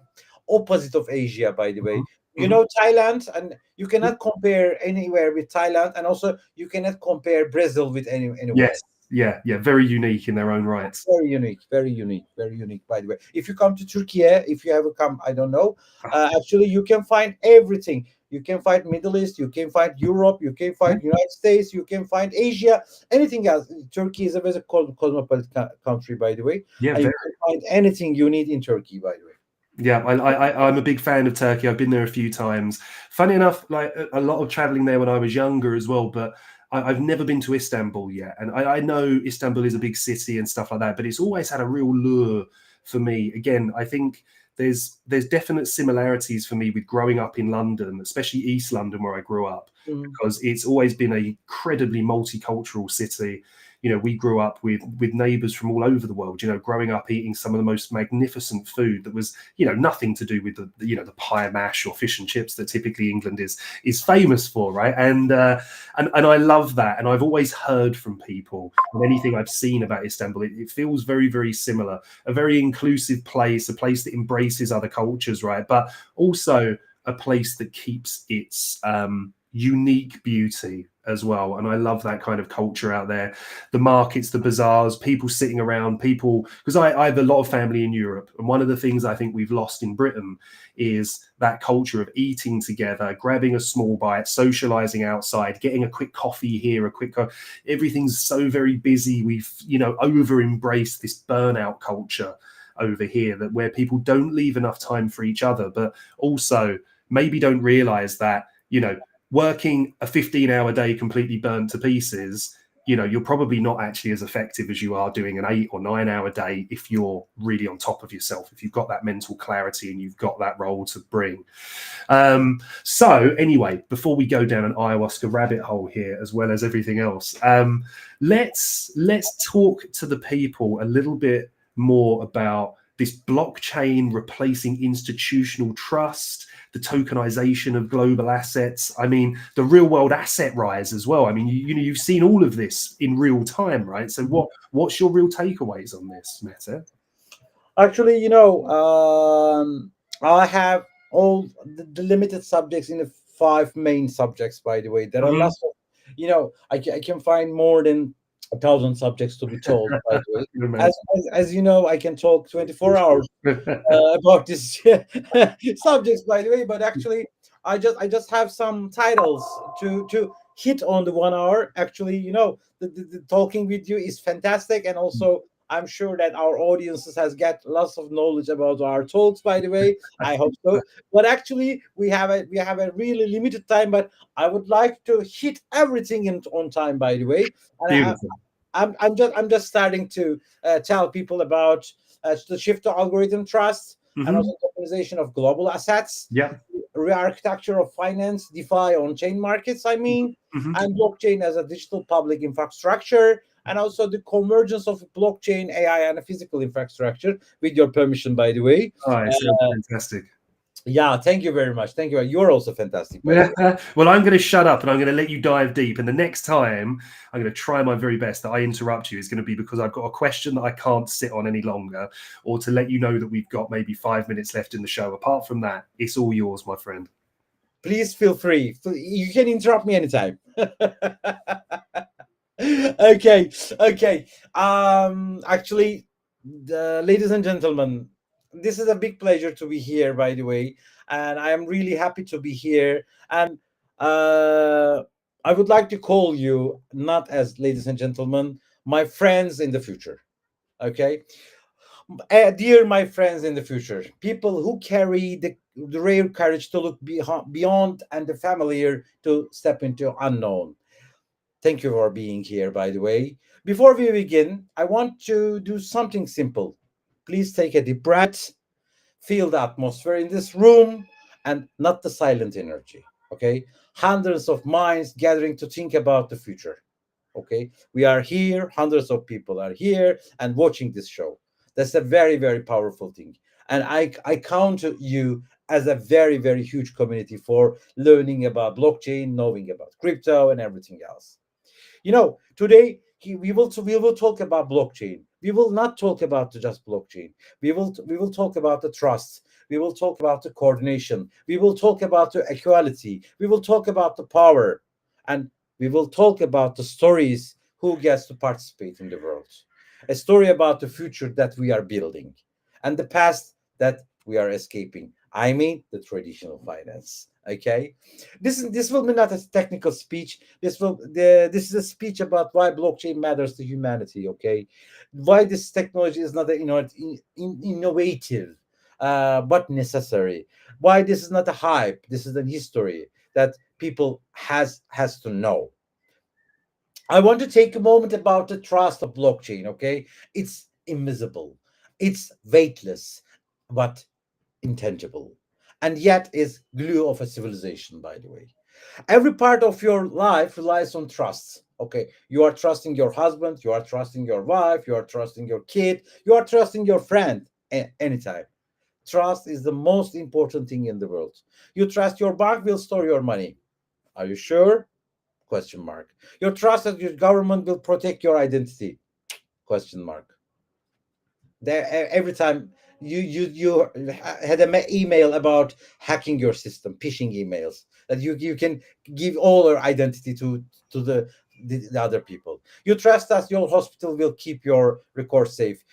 opposite of Asia, by the way. you know, Thailand, and you cannot compare anywhere with Thailand, and also you cannot compare Brazil with anywhere. Yes, yeah, very unique in their own rights. Very unique, very unique, very unique. By the way, if you come to Turkey, if you ever come, I don't know. Actually, you can find everything. You can find Middle East, you can find Europe, you can find United States, you can find Asia, anything else. Turkey is a very cosmopolitan country, by the way. Yeah, and you can find anything you need in Turkey, by the way. Yeah, I'm a big fan of Turkey. I've been there a few times. Funny enough, like a lot of traveling there when I was younger as well, but I've never been to Istanbul yet. And I know Istanbul is a big city and stuff like that, but it's always had a real lure for me. Again, I think there's definite similarities for me with growing up in London, especially East London where I grew up, because it's always been an incredibly multicultural city. You know, we grew up with neighbors from all over the world, you know, growing up eating some of the most magnificent food that was, you know, nothing to do with the pie mash or fish and chips that typically England is famous for, right? And I love that. And I've always heard from people, and anything I've seen about Istanbul, it feels very, very similar. A very inclusive place, a place that embraces other cultures, right? But also a place that keeps its unique beauty as well. And I love that kind of culture out there. The markets, the bazaars, people sitting around, people, because I have a lot of family in Europe. And one of the things I think we've lost in Britain is that culture of eating together, grabbing a small bite, socializing outside, getting a quick coffee here, everything's so very busy. We've, you know, over embraced this burnout culture over here, that where people don't leave enough time for each other, but also maybe don't realize that, you know, working a 15-hour day completely burnt to pieces, you know, you're probably not actually as effective as you are doing an 8 or 9 hour day if you're really on top of yourself, if you've got that mental clarity and you've got that role to bring. So anyway, before we go down an ayahuasca rabbit hole here, as well as everything else, let's talk to the people a little bit more about this blockchain replacing institutional trust, the tokenization of global assets. I mean, the real world asset rise as well. I mean, you've seen all of this in real time, right? So what's your real takeaways on this, Mete? Actually, you know, I have all the limited subjects in the 5 main subjects, by the way. There are lots of, you know, I can find more than 1,000 subjects to be told, by the way. As you know, I can talk 24 hours about this subjects, by the way. But actually, I just have some titles to hit on the 1 hour. Actually, you know, the talking with you is fantastic, and also I'm sure that our audiences has got lots of knowledge about our talks, by the way. I hope so. But actually, we have a really limited time, but I would like to hit everything on time, by the way. And I'm just starting to tell people about the shift to algorithm trust, and also tokenization of global assets, re-architecture of finance, DeFi on-chain markets, and blockchain as a digital public infrastructure, and also the convergence of blockchain, AI, and a physical infrastructure, with your permission, by the way. Fantastic. Yeah, thank you very much. Thank you. You're also fantastic. Well, I'm going to shut up and I'm going to let you dive deep. And the next time I'm going to try my very best that I interrupt you is going to be because I've got a question that I can't sit on any longer, or to let you know that we've got maybe 5 minutes left in the show. Apart from that, it's all yours, my friend. Please feel free. You can interrupt me anytime. Okay. Actually, ladies and gentlemen, this is a big pleasure to be here, by the way, and I am really happy to be here. And I would like to call you, not as ladies and gentlemen, my friends in the future. Okay, dear my friends in the future, people who carry the rare courage to look beyond and the familiar to step into unknown. Thank you for being here, by the way. Before we begin, I want to do something simple. Please take a deep breath, feel the atmosphere in this room, and not the silent energy, okay? Hundreds of minds gathering to think about the future, okay? We are here, hundreds of people are here and watching this show. That's a very, very powerful thing. And I count you as a very, very huge community for learning about blockchain, knowing about crypto, and everything else. You know, today we will talk about blockchain. We will not talk about just blockchain. We will talk about the trust. We will talk about the coordination. We will talk about the equality. We will talk about the power. And we will talk about the stories who gets to participate in the world. A story about the future that we are building and the past that we are escaping. I mean the traditional finance. Okay, this will be not a technical speech. This is a speech about why blockchain matters to humanity. Okay, why this technology is not innovative, but necessary. Why this is not a hype. This is a history that people has to know. I want to take a moment about the trust of blockchain. Okay, it's invisible, it's weightless, but intangible, and yet is glue of a civilization. By the way, every part of your life relies on trust. Okay, you are trusting your husband, you are trusting your wife, you are trusting your kid, you are trusting your friend anytime. Trust is the most important thing in the world. You trust your bank will store your money. Are you sure? Question mark. You trust that your government will protect your identity. Question mark. There, every time you had an email about hacking your system, phishing emails, that you can give all your identity to the other people. You trust that your hospital will keep your records safe.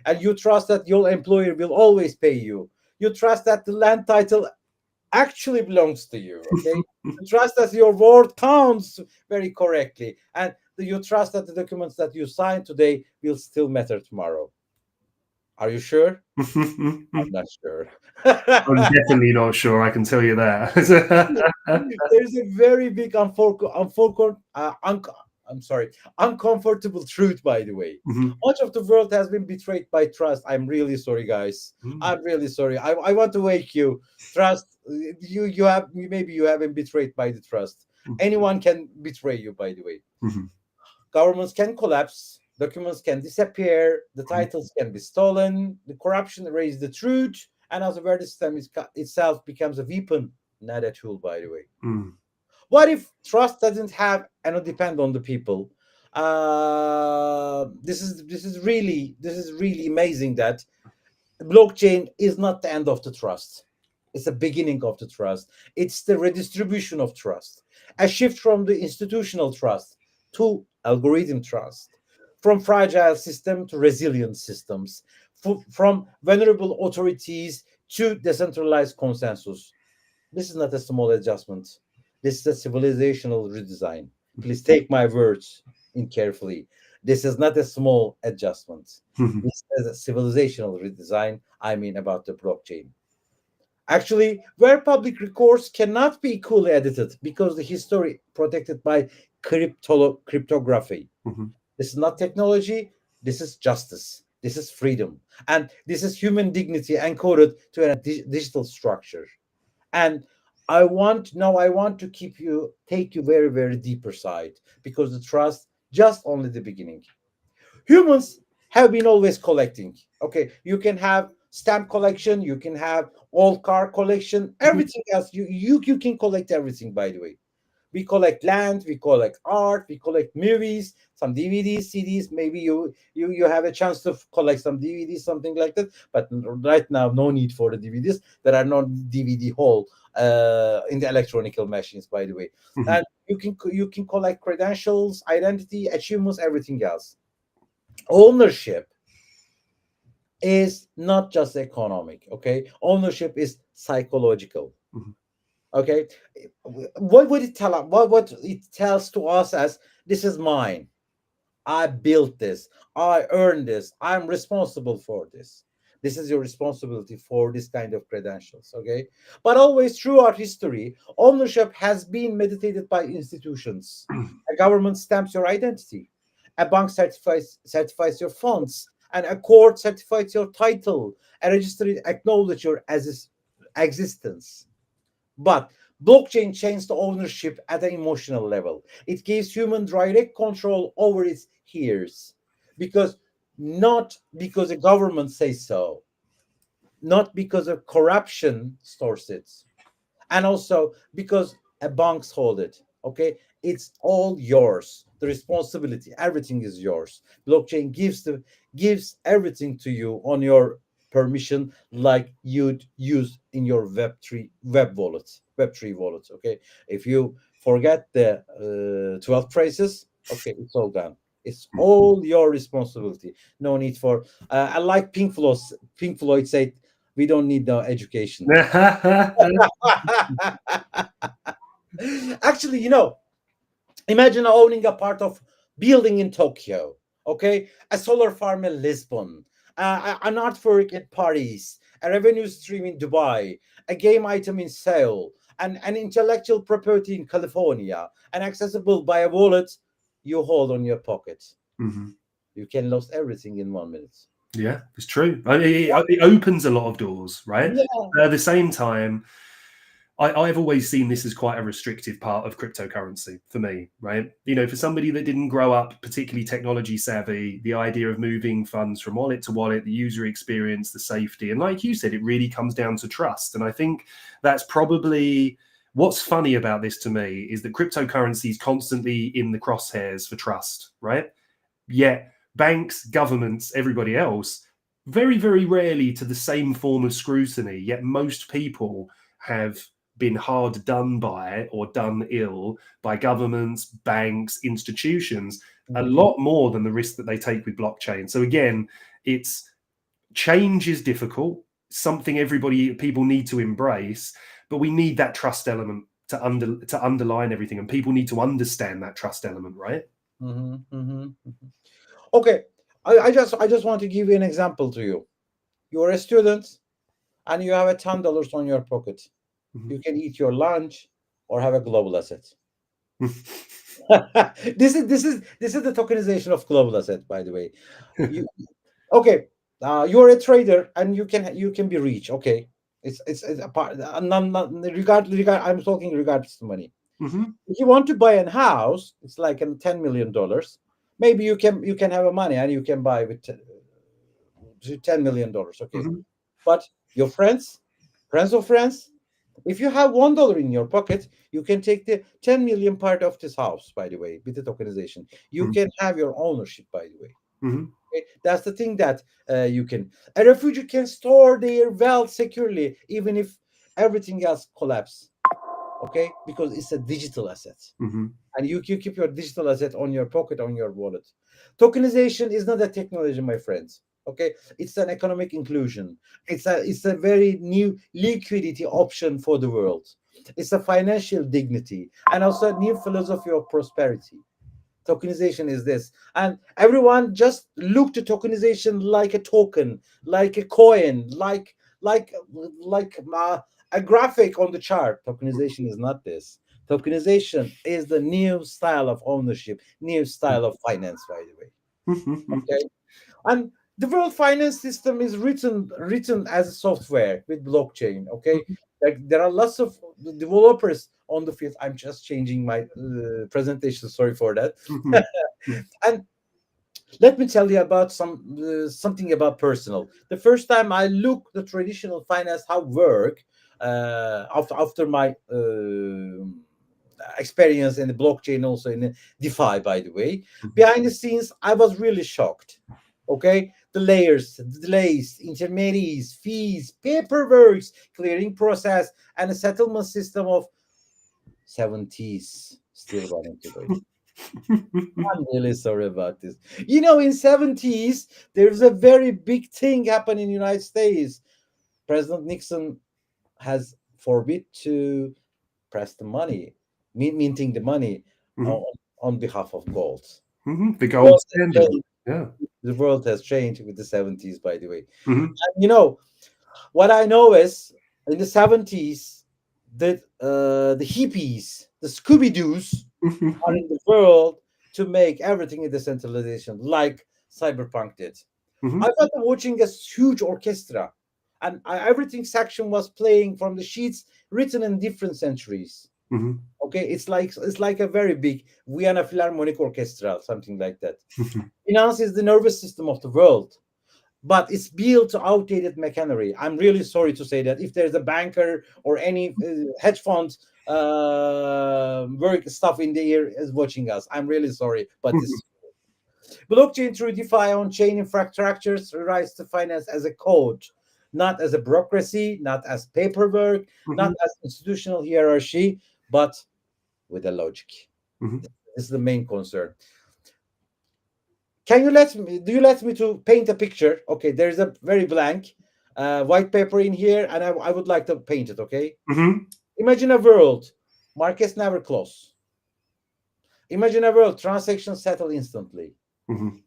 And you trust that your employer will always pay you. You trust that the land title actually belongs to you. Okay, you trust that your word counts very correctly, and you trust that the documents that you sign today will still matter tomorrow. Are you sure? I'm not sure. I'm definitely not sure. I can tell you that. There's a very big I'm sorry, uncomfortable truth, by the way. Mhm. Much of the world has been betrayed by trust. I'm really sorry, guys. Mm. I'm really sorry. I want to wake you. Trust you have maybe you have been betrayed by the trust. Mhm. Anyone can betray you, by the way. Mhm. Governments can collapse, documents can disappear, the titles can be stolen, the corruption erases the truth, and as a word system itself becomes a weapon, not a tool, by the way. Mm. What if trust doesn't have and depend on the people? This is really amazing that blockchain is not the end of the trust. It's the beginning of the trust. It's the redistribution of trust, a shift from the institutional trust to algorithm trust, from fragile system to resilient systems, from vulnerable authorities to decentralized consensus. This is not a small adjustment. This is a civilizational redesign. Please take my words in carefully. This is not a small adjustment. Mhm. This is a civilizational redesign. I mean about the blockchain. Actually, where public records cannot be equally edited because the history protected by cryptography. Mhm. This is not technology. This is justice. This is freedom. And this is human dignity encoded to a digital structure. And I want to take you very, very deeper side, because the trust just only the beginning. Humans have been always collecting. Okay, you can have stamp collection, you can have old car collection, everything else. You can collect everything, by the way. We collect land, we collect art, we collect movies, some DVDs, CDs. Maybe you have a chance to collect some DVDs, something like that. But right now, no need for the DVDs. There are no DVD hole in the electronical machines, by the way. Mhm. And you can collect credentials, identity, achievements, everything else. Ownership is not just economic. Okay, ownership is psychological. Mhm. Okay, what would it tell us? What it tells to us as, this is mine, I built this, I earned this, I'm responsible for this. This is your responsibility for this kind of credentials. Okay, but always throughout history, ownership has been meditated by institutions. A government stamps your identity, a bank certifies your funds, and a court certifies your title, a registry acknowledges your existence. But blockchain changes the ownership at an emotional level. It gives human direct control over its heirs, because not because the government says so, not because of corruption stores it, and also because a banks hold it. Okay, it's all yours. The responsibility, everything is yours. Blockchain gives everything to you on your permission like you'd use in your Web3 wallet. Okay, if you forget the 12 phrases, okay, it's all gone. It's all your responsibility. No need for. I like Pink Floyd. Pink Floyd said, "We don't need no education." Actually, imagine owning a part of building in Tokyo, okay, a solar farm in Lisbon, an artwork in Paris, a revenue stream in Dubai, a game item in Seoul, and an intellectual property in California, and accessible by a wallet you hold on your pocket. Mhm. You can lose everything in 1 minute. Yeah, it's true. It opens a lot of doors, right? Yeah. But at the same time, I've always seen this as quite a restrictive part of cryptocurrency for me, right? For somebody that didn't grow up particularly technology savvy, the idea of moving funds from wallet to wallet, the user experience, the safety, and like you said, it really comes down to trust. And I think that's probably what's funny about this to me is that cryptocurrency is constantly in the crosshairs for trust, right? Yet banks, governments, everybody else, very, very rarely to the same form of scrutiny, yet most people have been hard done by or done ill by governments, banks, institutions, a lot more than the risk that they take with blockchain. So again, change is difficult, something people need to embrace, but we need that trust element to underline everything, and people need to understand that trust element, right? Okay, I just want to give you an example to you. You're a student and you have $10 on your pocket. You can eat your lunch or have a global asset. This is the tokenization of global asset, by the way. Okay, you're a trader and you can be rich. Okay, it's a part. I'm talking regardless of money. If you want to buy a house, it's like $10 million. Maybe you can have a money and you can buy with $10 million. Okay, but your friends of friends. If you have $1 in your pocket, you can take the 10 million part of this house, by the way, with the tokenization. You can have your ownership, by the way. Okay? That's the thing that you can. A refugee can store their wealth securely, even if everything else collapses. Okay? Because it's a digital asset. And you keep your digital asset on your pocket, on your wallet. Tokenization is not a technology, my friends. Okay, it's an economic inclusion. It's a very new liquidity option for the world. It's a financial dignity and also a new philosophy of prosperity. Tokenization is this, and everyone just look to tokenization like a token, like a coin, like a graphic on the chart. Tokenization is not this. Tokenization is the new style of ownership, new style of finance, by the way. Okay, and the world finance system is written as a software with blockchain. Okay, there are lots of developers on the field. I'm just changing my presentation. Sorry for that. And let me tell you about something about personal. The first time I look the traditional finance how work after my experience in the blockchain, also in the DeFi, by the way, behind the scenes, I was really shocked. Okay, the layers, the delays, intermediaries, fees, paperwork, clearing process, and a settlement system of 70s still running today. I'm really sorry about this. In 70s, there's a very big thing happened in the United States. President Nixon has forbid to press the money, minting the money on behalf of gold. The gold standard. Yeah. The world has changed with the 70s, by the way. And what I know is in the 70s, that the hippies, the Scooby-Doos are in the world to make everything in decentralization, like Cyberpunk did. I was watching a huge orchestra, and everything section was playing from the sheets written in different centuries. Okay, it's like a very big Vienna Philharmonic Orchestra, something like that. Finance is the nervous system of the world, but it's built to outdated machinery. I'm really sorry to say that if there's a banker or any hedge fund work stuff in the ear is watching us, I'm really sorry, but this blockchain through DeFi on chain infrastructures rewrites the finance as a code. not as a bureaucracy, not as paperwork, not Mhm. as institutional hierarchy, but with a logic. Mhm. This is the main concern. Do you let me to paint a picture? Okay, there's a very blank white paper in here, and I would like to paint it. Okay, Mhm. imagine a world markets never close. Imagine a world transactions settle instantly. Mhm.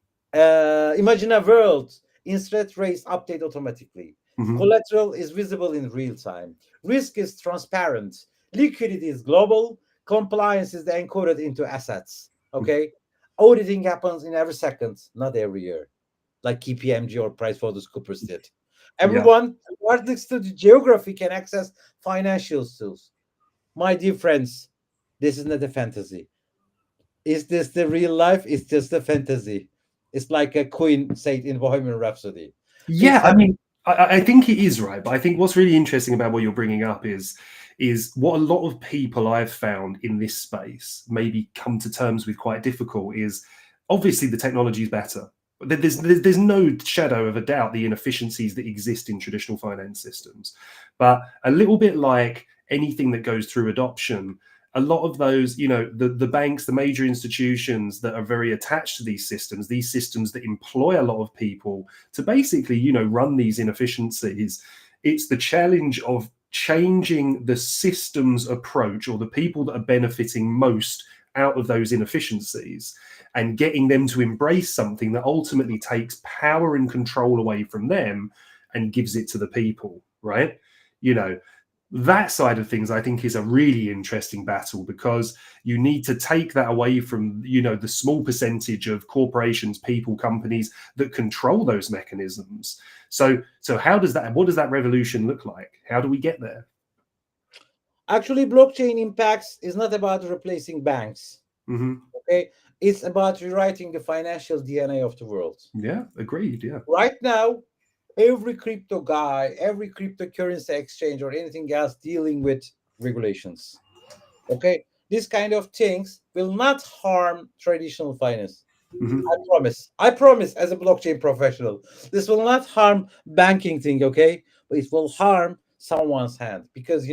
Imagine a world interest rates update automatically. Mhm. Collateral is visible in real time. Risk is transparent. Liquidity is global. Compliance is encoded into assets. Okay. Auditing happens in every second, not every year, like KPMG or PricewaterhouseCoopers did. Yeah. Everyone, regardless to the geography, can access financial tools. My dear friends, this is not a fantasy. Is this the real life? It's just a fantasy. It's like a Queen said in Bohemian Rhapsody. It's Yeah, I happening. mean, I think it is right, but I think what's really interesting about what you're bringing up is what a lot of people I've found in this space maybe come to terms with quite difficult is obviously the technology is better. There's no shadow of a doubt the inefficiencies that exist in traditional finance systems, but a little bit like anything that goes through adoption, a lot of those, the banks, the major institutions that are very attached to these systems that employ a lot of people to basically, run these inefficiencies, it's the challenge of changing the systems approach or the people that are benefiting most out of those inefficiencies and getting them to embrace something that ultimately takes power and control away from them and gives it to the people, right? You know, that side of things I think is a really interesting battle because you need to take that away from the small percentage of corporations, people, companies that control those mechanisms. So what does that revolution look like? How do we get there? Actually, blockchain impacts is not about replacing banks. Hmm. Okay, it's about rewriting the financial DNA of the world. Yeah, agreed. Yeah. Right now, every crypto guy, every cryptocurrency exchange, or anything else dealing with regulations. Okay, these kind of things will not harm traditional finance. Hmm. I promise. I promise, as a blockchain professional, this will not harm banking thing, okay? But it will harm someone's hand because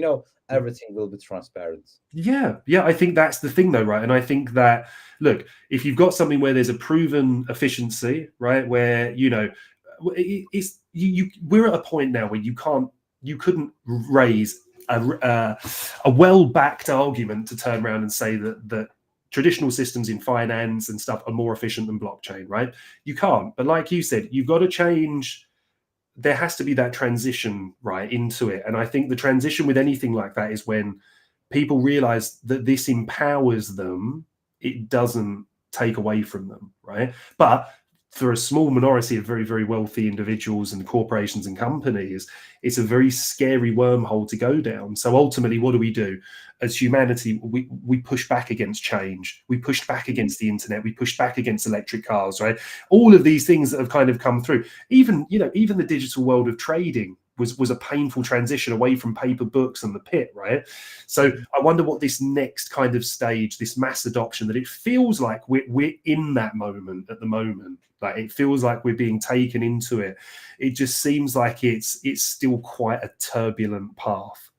everything will be transparent. Yeah, I think that's the thing, though, right? And I think that look, if you've got something where there's a proven efficiency, right, where it's we're at a point now where you couldn't raise a well-backed argument to turn around and say that traditional systems in finance and stuff are more efficient than blockchain, right? You can't. But like you said, you've got to change. There has to be that transition right into it, and I think the transition with anything like that is when people realize that this empowers them, it doesn't take away from them, right? But for a small minority of very, very wealthy individuals and corporations and companies, it's a very scary wormhole to go down. So ultimately, what do? As humanity, we push back against change. We pushed back against the internet. We pushed back against electric cars, right? All of these things that have kind of come through. Even the digital world of trading was a painful transition away from paper books and the pit, right? So I wonder what this next kind of stage, this mass adoption, that it feels like we're in that moment at the moment. Like it feels like we're being taken into it. It just seems like it's still quite a turbulent path.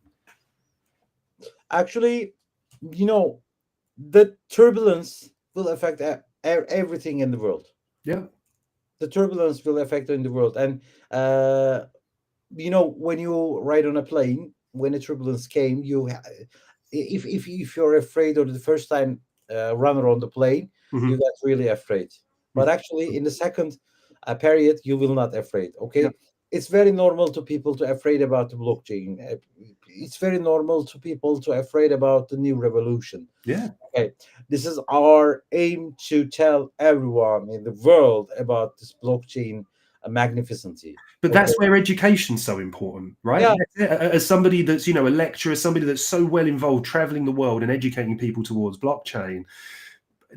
Actually, the turbulence will affect everything in the world. Yeah. The turbulence will affect in the world, and when you ride on a plane, when the turbulence came, if you're afraid, or the first time runner on the plane, you Mhm. get really afraid. But actually, in the second period, you will not afraid. Yeah. Okay, it's very normal to people to afraid about the blockchain. It's very normal to people to afraid about the new revolution. Yeah. Okay, this is our aim to tell everyone in the world about this blockchain magnificency. But Okay, that's where education's so important, right? yeah, As somebody that's, a lecturer, somebody that's so well involved traveling the world and educating people towards blockchain,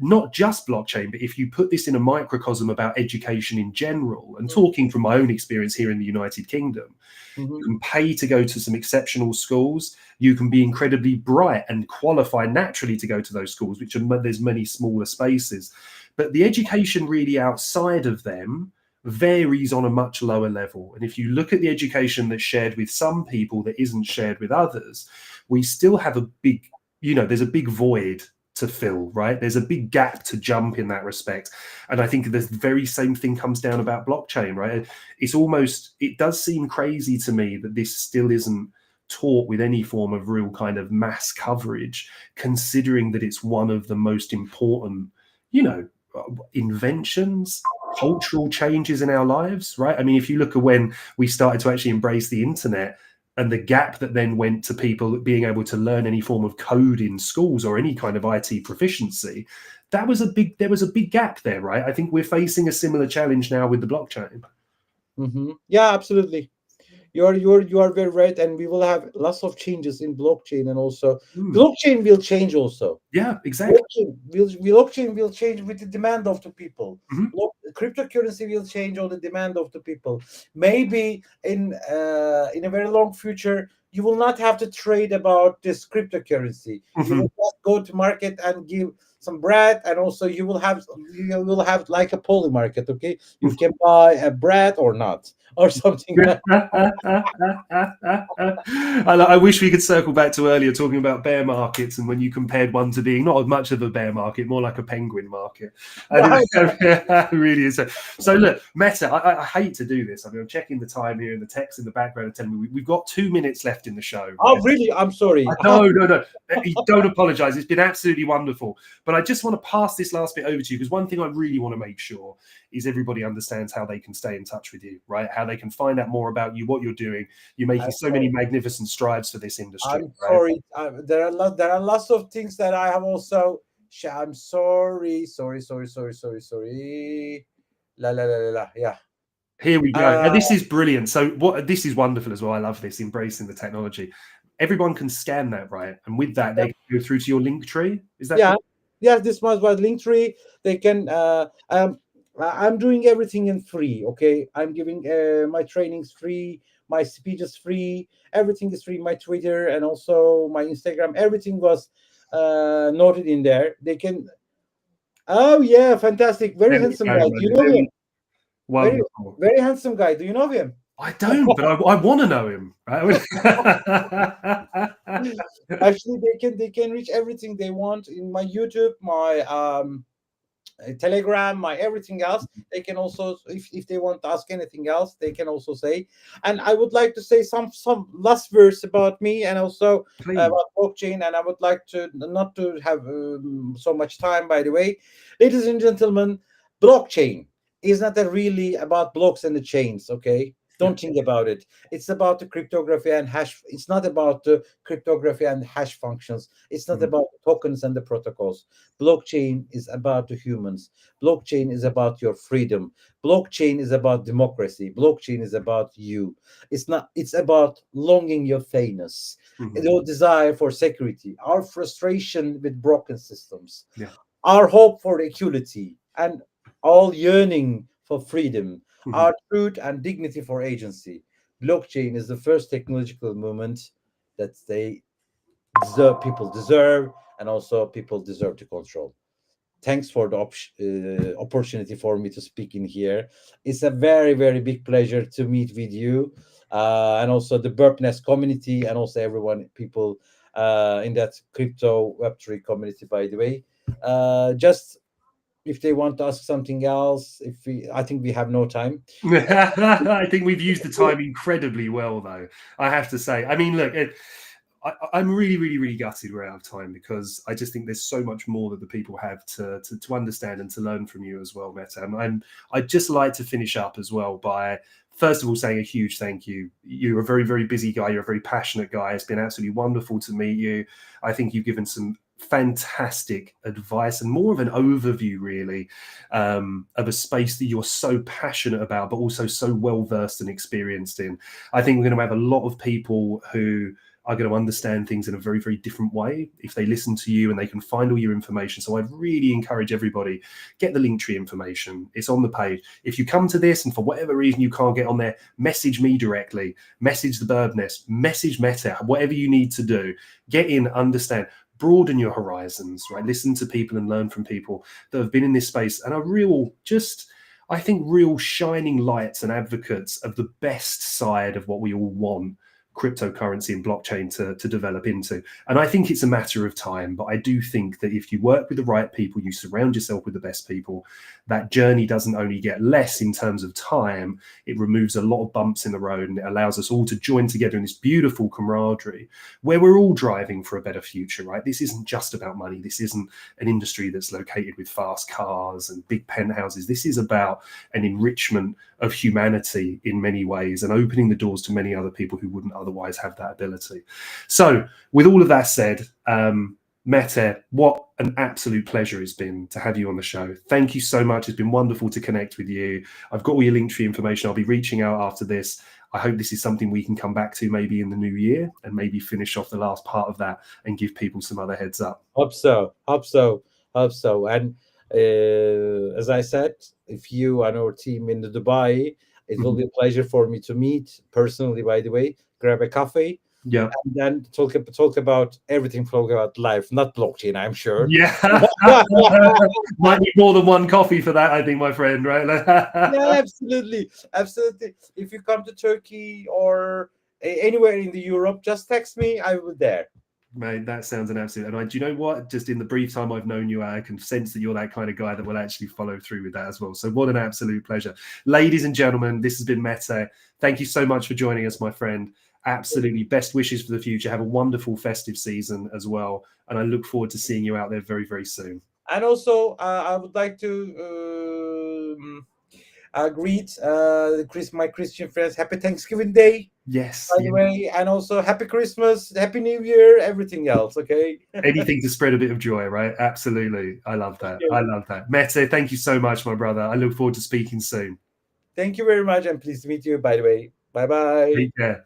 not just blockchain, but if you put this in a microcosm about education in general, and talking from my own experience here in the United Kingdom, you mhm. can pay to go to some exceptional schools. You can be incredibly bright and qualify naturally to go to those schools, which there's many smaller spaces. But the education really outside of them, varies on a much lower level. And if you look at the education that's shared with some people that isn't shared with others, we still have a big, there's a big void to fill, right? There's a big gap to jump in that respect. And I think the very same thing comes down about blockchain, right? It does seem crazy to me that this still isn't taught with any form of real kind of mass coverage, considering that it's one of the most important, inventions, cultural changes in our lives, right? I mean, if you look at when we started to actually embrace the internet, and the gap that then went to people being able to learn any form of code in schools or any kind of IT proficiency, there was a big gap there, right? I think we're facing a similar challenge now with the blockchain. Yeah, absolutely. You are very right, and we will have lots of changes in blockchain, and also blockchain will change also. Yeah, exactly. Blockchain will change with the demand of the people. Cryptocurrency will change all the demand of the people. Maybe in a very long future, you will not have to trade about this cryptocurrency. You will just go to market and give some bread, and also you will have like a poly market. Okay, you can buy a bread or not, or something like I wish we could circle back to earlier talking about bear markets, and when you compared one to being not much of a bear market, more like a penguin market. It really is. So look, Meta, I hate to do this. I mean, I'm checking the time here, and the text in the background are telling me we've got 2 minutes left in the show. Oh, really? I'm sorry. No. Don't apologize. It's been absolutely wonderful. But I just want to pass this last bit over to you, because one thing I really want to make sure is everybody understands how they can stay in touch with you, right? How they can find out more about you, what you're doing. You're making so many magnificent strides for this industry. I'm sorry. There are lots of things that I have also. I'm sorry. La. Yeah. Here we go. And this is brilliant. So this is wonderful as well. I love this, embracing the technology. Everyone can scan that, right? And with that, they can go through to your Linktree. Is that? Yeah. Yeah, this was Linktree. They can. I'm doing everything in free. Okay, I'm giving my trainings free, my speeches free, everything is free. My Twitter and also my Instagram, everything was noted in there. They can. Oh yeah, fantastic! Very handsome guy. Do you know him? Wonderful. Very handsome guy. Do you know him? I don't, but I want to know him. Right? Actually, they can reach everything they want in my YouTube, my Telegram, my everything else. They can also, if they want to ask anything else, they can also say. And I would like to say some last words about me, and also about blockchain. And I would like to not to have so much time, by the way, ladies and gentlemen. Blockchain is not really about blocks and the chains. Okay. Don't think about it. It's about the cryptography and hash. It's not about the cryptography and hash functions. It's not about the tokens and the protocols. Blockchain is about the humans. Blockchain is about your freedom. Blockchain is about democracy. Blockchain is about you. It's about longing your fairness, your desire for security, our frustration with broken systems, our hope for equality, and all yearning for freedom. Our truth and dignity for agency. Blockchain is the first technological movement that people deserve, and also people deserve to control. Thanks for the opportunity for me to speak in here. It's a very, very big pleasure to meet with you, and also the Burpnest community, and also people in that crypto Web3 community, by the way. Just if they want to ask something else, I think we have no time. I think we've used the time incredibly well, though, I have to say. I mean, look, I'm really, really, really gutted we're out of time, because I just think there's so much more that the people have to understand and to learn from you as well, Meta. And I'd just like to finish up as well by, first of all, saying a huge thank you. You're a very, very busy guy. You're a very passionate guy. It's been absolutely wonderful to meet you. I think you've given some fantastic advice and more of an overview, really, of a space that you're so passionate about, but also so well versed and experienced in. I think we're going to have a lot of people who are going to understand things in a very, very different way if they listen to you and they can find all your information. So I'd really encourage everybody, get the Linktree information. It's on the page. If you come to this and for whatever reason you can't get on there, message me directly, message the Burpnest, message Meta, whatever you need to do. Get in, understand, broaden your horizons, right? Listen to people and learn from people that have been in this space and are real, just, I think, real shining lights and advocates of the best side of what we all want cryptocurrency and blockchain to develop into. And I think it's a matter of time, but I do think that if you work with the right people, you surround yourself with the best people, that journey doesn't only get less in terms of time, it removes a lot of bumps in the road, and it allows us all to join together in this beautiful camaraderie where we're all driving for a better future, right? This isn't just about money. This isn't an industry that's located with fast cars and big penthouses. This is about an enrichment of humanity in many ways and opening the doors to many other people who wouldn't otherwise have that ability. So with all of that said, Mete, what an absolute pleasure it's been to have you on the show. Thank you so much. It's been wonderful to connect with you. I've got all your Linktree information. I'll be reaching out after this. I hope this is something we can come back to maybe in the new year and maybe finish off the last part of that and give people some other heads up. Hope so. And as I said, if you and our team in the Dubai, it will be a pleasure for me to meet personally, by the way, grab a coffee. Yeah. And then talk about everything, talk about life, not blockchain, I'm sure. Yeah. Might need more than one coffee for that, I think, my friend, right? Yeah, absolutely. If you come to Turkey or anywhere in the Europe, just text me. I will be there. Mate, that sounds an absolute. And do you know what? Just in the brief time I've known you, I can sense that you're that kind of guy that will actually follow through with that as well. So what an absolute pleasure. Ladies and gentlemen, this has been Mete. Thank you so much for joining us, my friend. Absolutely. Best wishes for the future. Have a wonderful festive season as well. And I look forward to seeing you out there very, very soon. And also, I would like to greet my Christian friends. Happy Thanksgiving Day. Yes. By the way, and also Happy Christmas, Happy New Year, everything else. Okay. Anything to spread a bit of joy, right? Absolutely. I love that. I love that. Mete, thank you so much, my brother. I look forward to speaking soon. Thank you very much. I'm pleased to meet you, by the way. Bye-bye. Take care.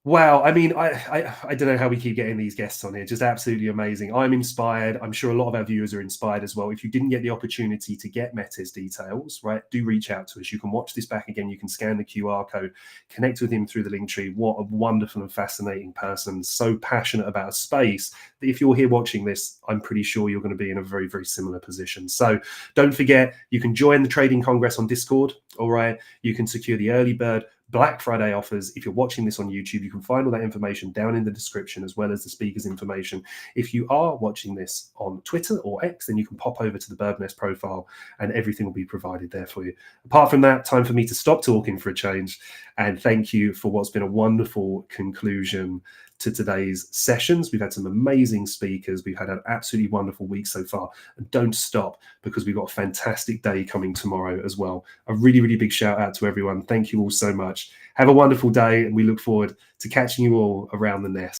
Wow. I mean, I don't know how we keep getting these guests on here. Just absolutely amazing. I'm inspired. I'm sure a lot of our viewers are inspired as well. If you didn't get the opportunity to get Mete's details, right, do reach out to us. You can watch this back again. You can scan the QR code, connect with him through the Linktree. What a wonderful and fascinating person. So passionate about a space that if you're here watching this, I'm pretty sure you're going to be in a very, very similar position. So don't forget, you can join the Trading Congress on Discord. All right. You can secure the early bird Black Friday offers. If you're watching this on YouTube, you can find all that information down in the description, as well as the speaker's information. If you are watching this on Twitter or X, then you can pop over to the Birdnest profile and everything will be provided there for you. Apart from that, time for me to stop talking for a change and thank you for what's been a wonderful conclusion to today's sessions. We've had some amazing speakers. We've had an absolutely wonderful week so far. And don't stop, because we've got a fantastic day coming tomorrow as well. A really, really big shout out to everyone. Thank you all so much. Have a wonderful day, and we look forward to catching you all around the nest.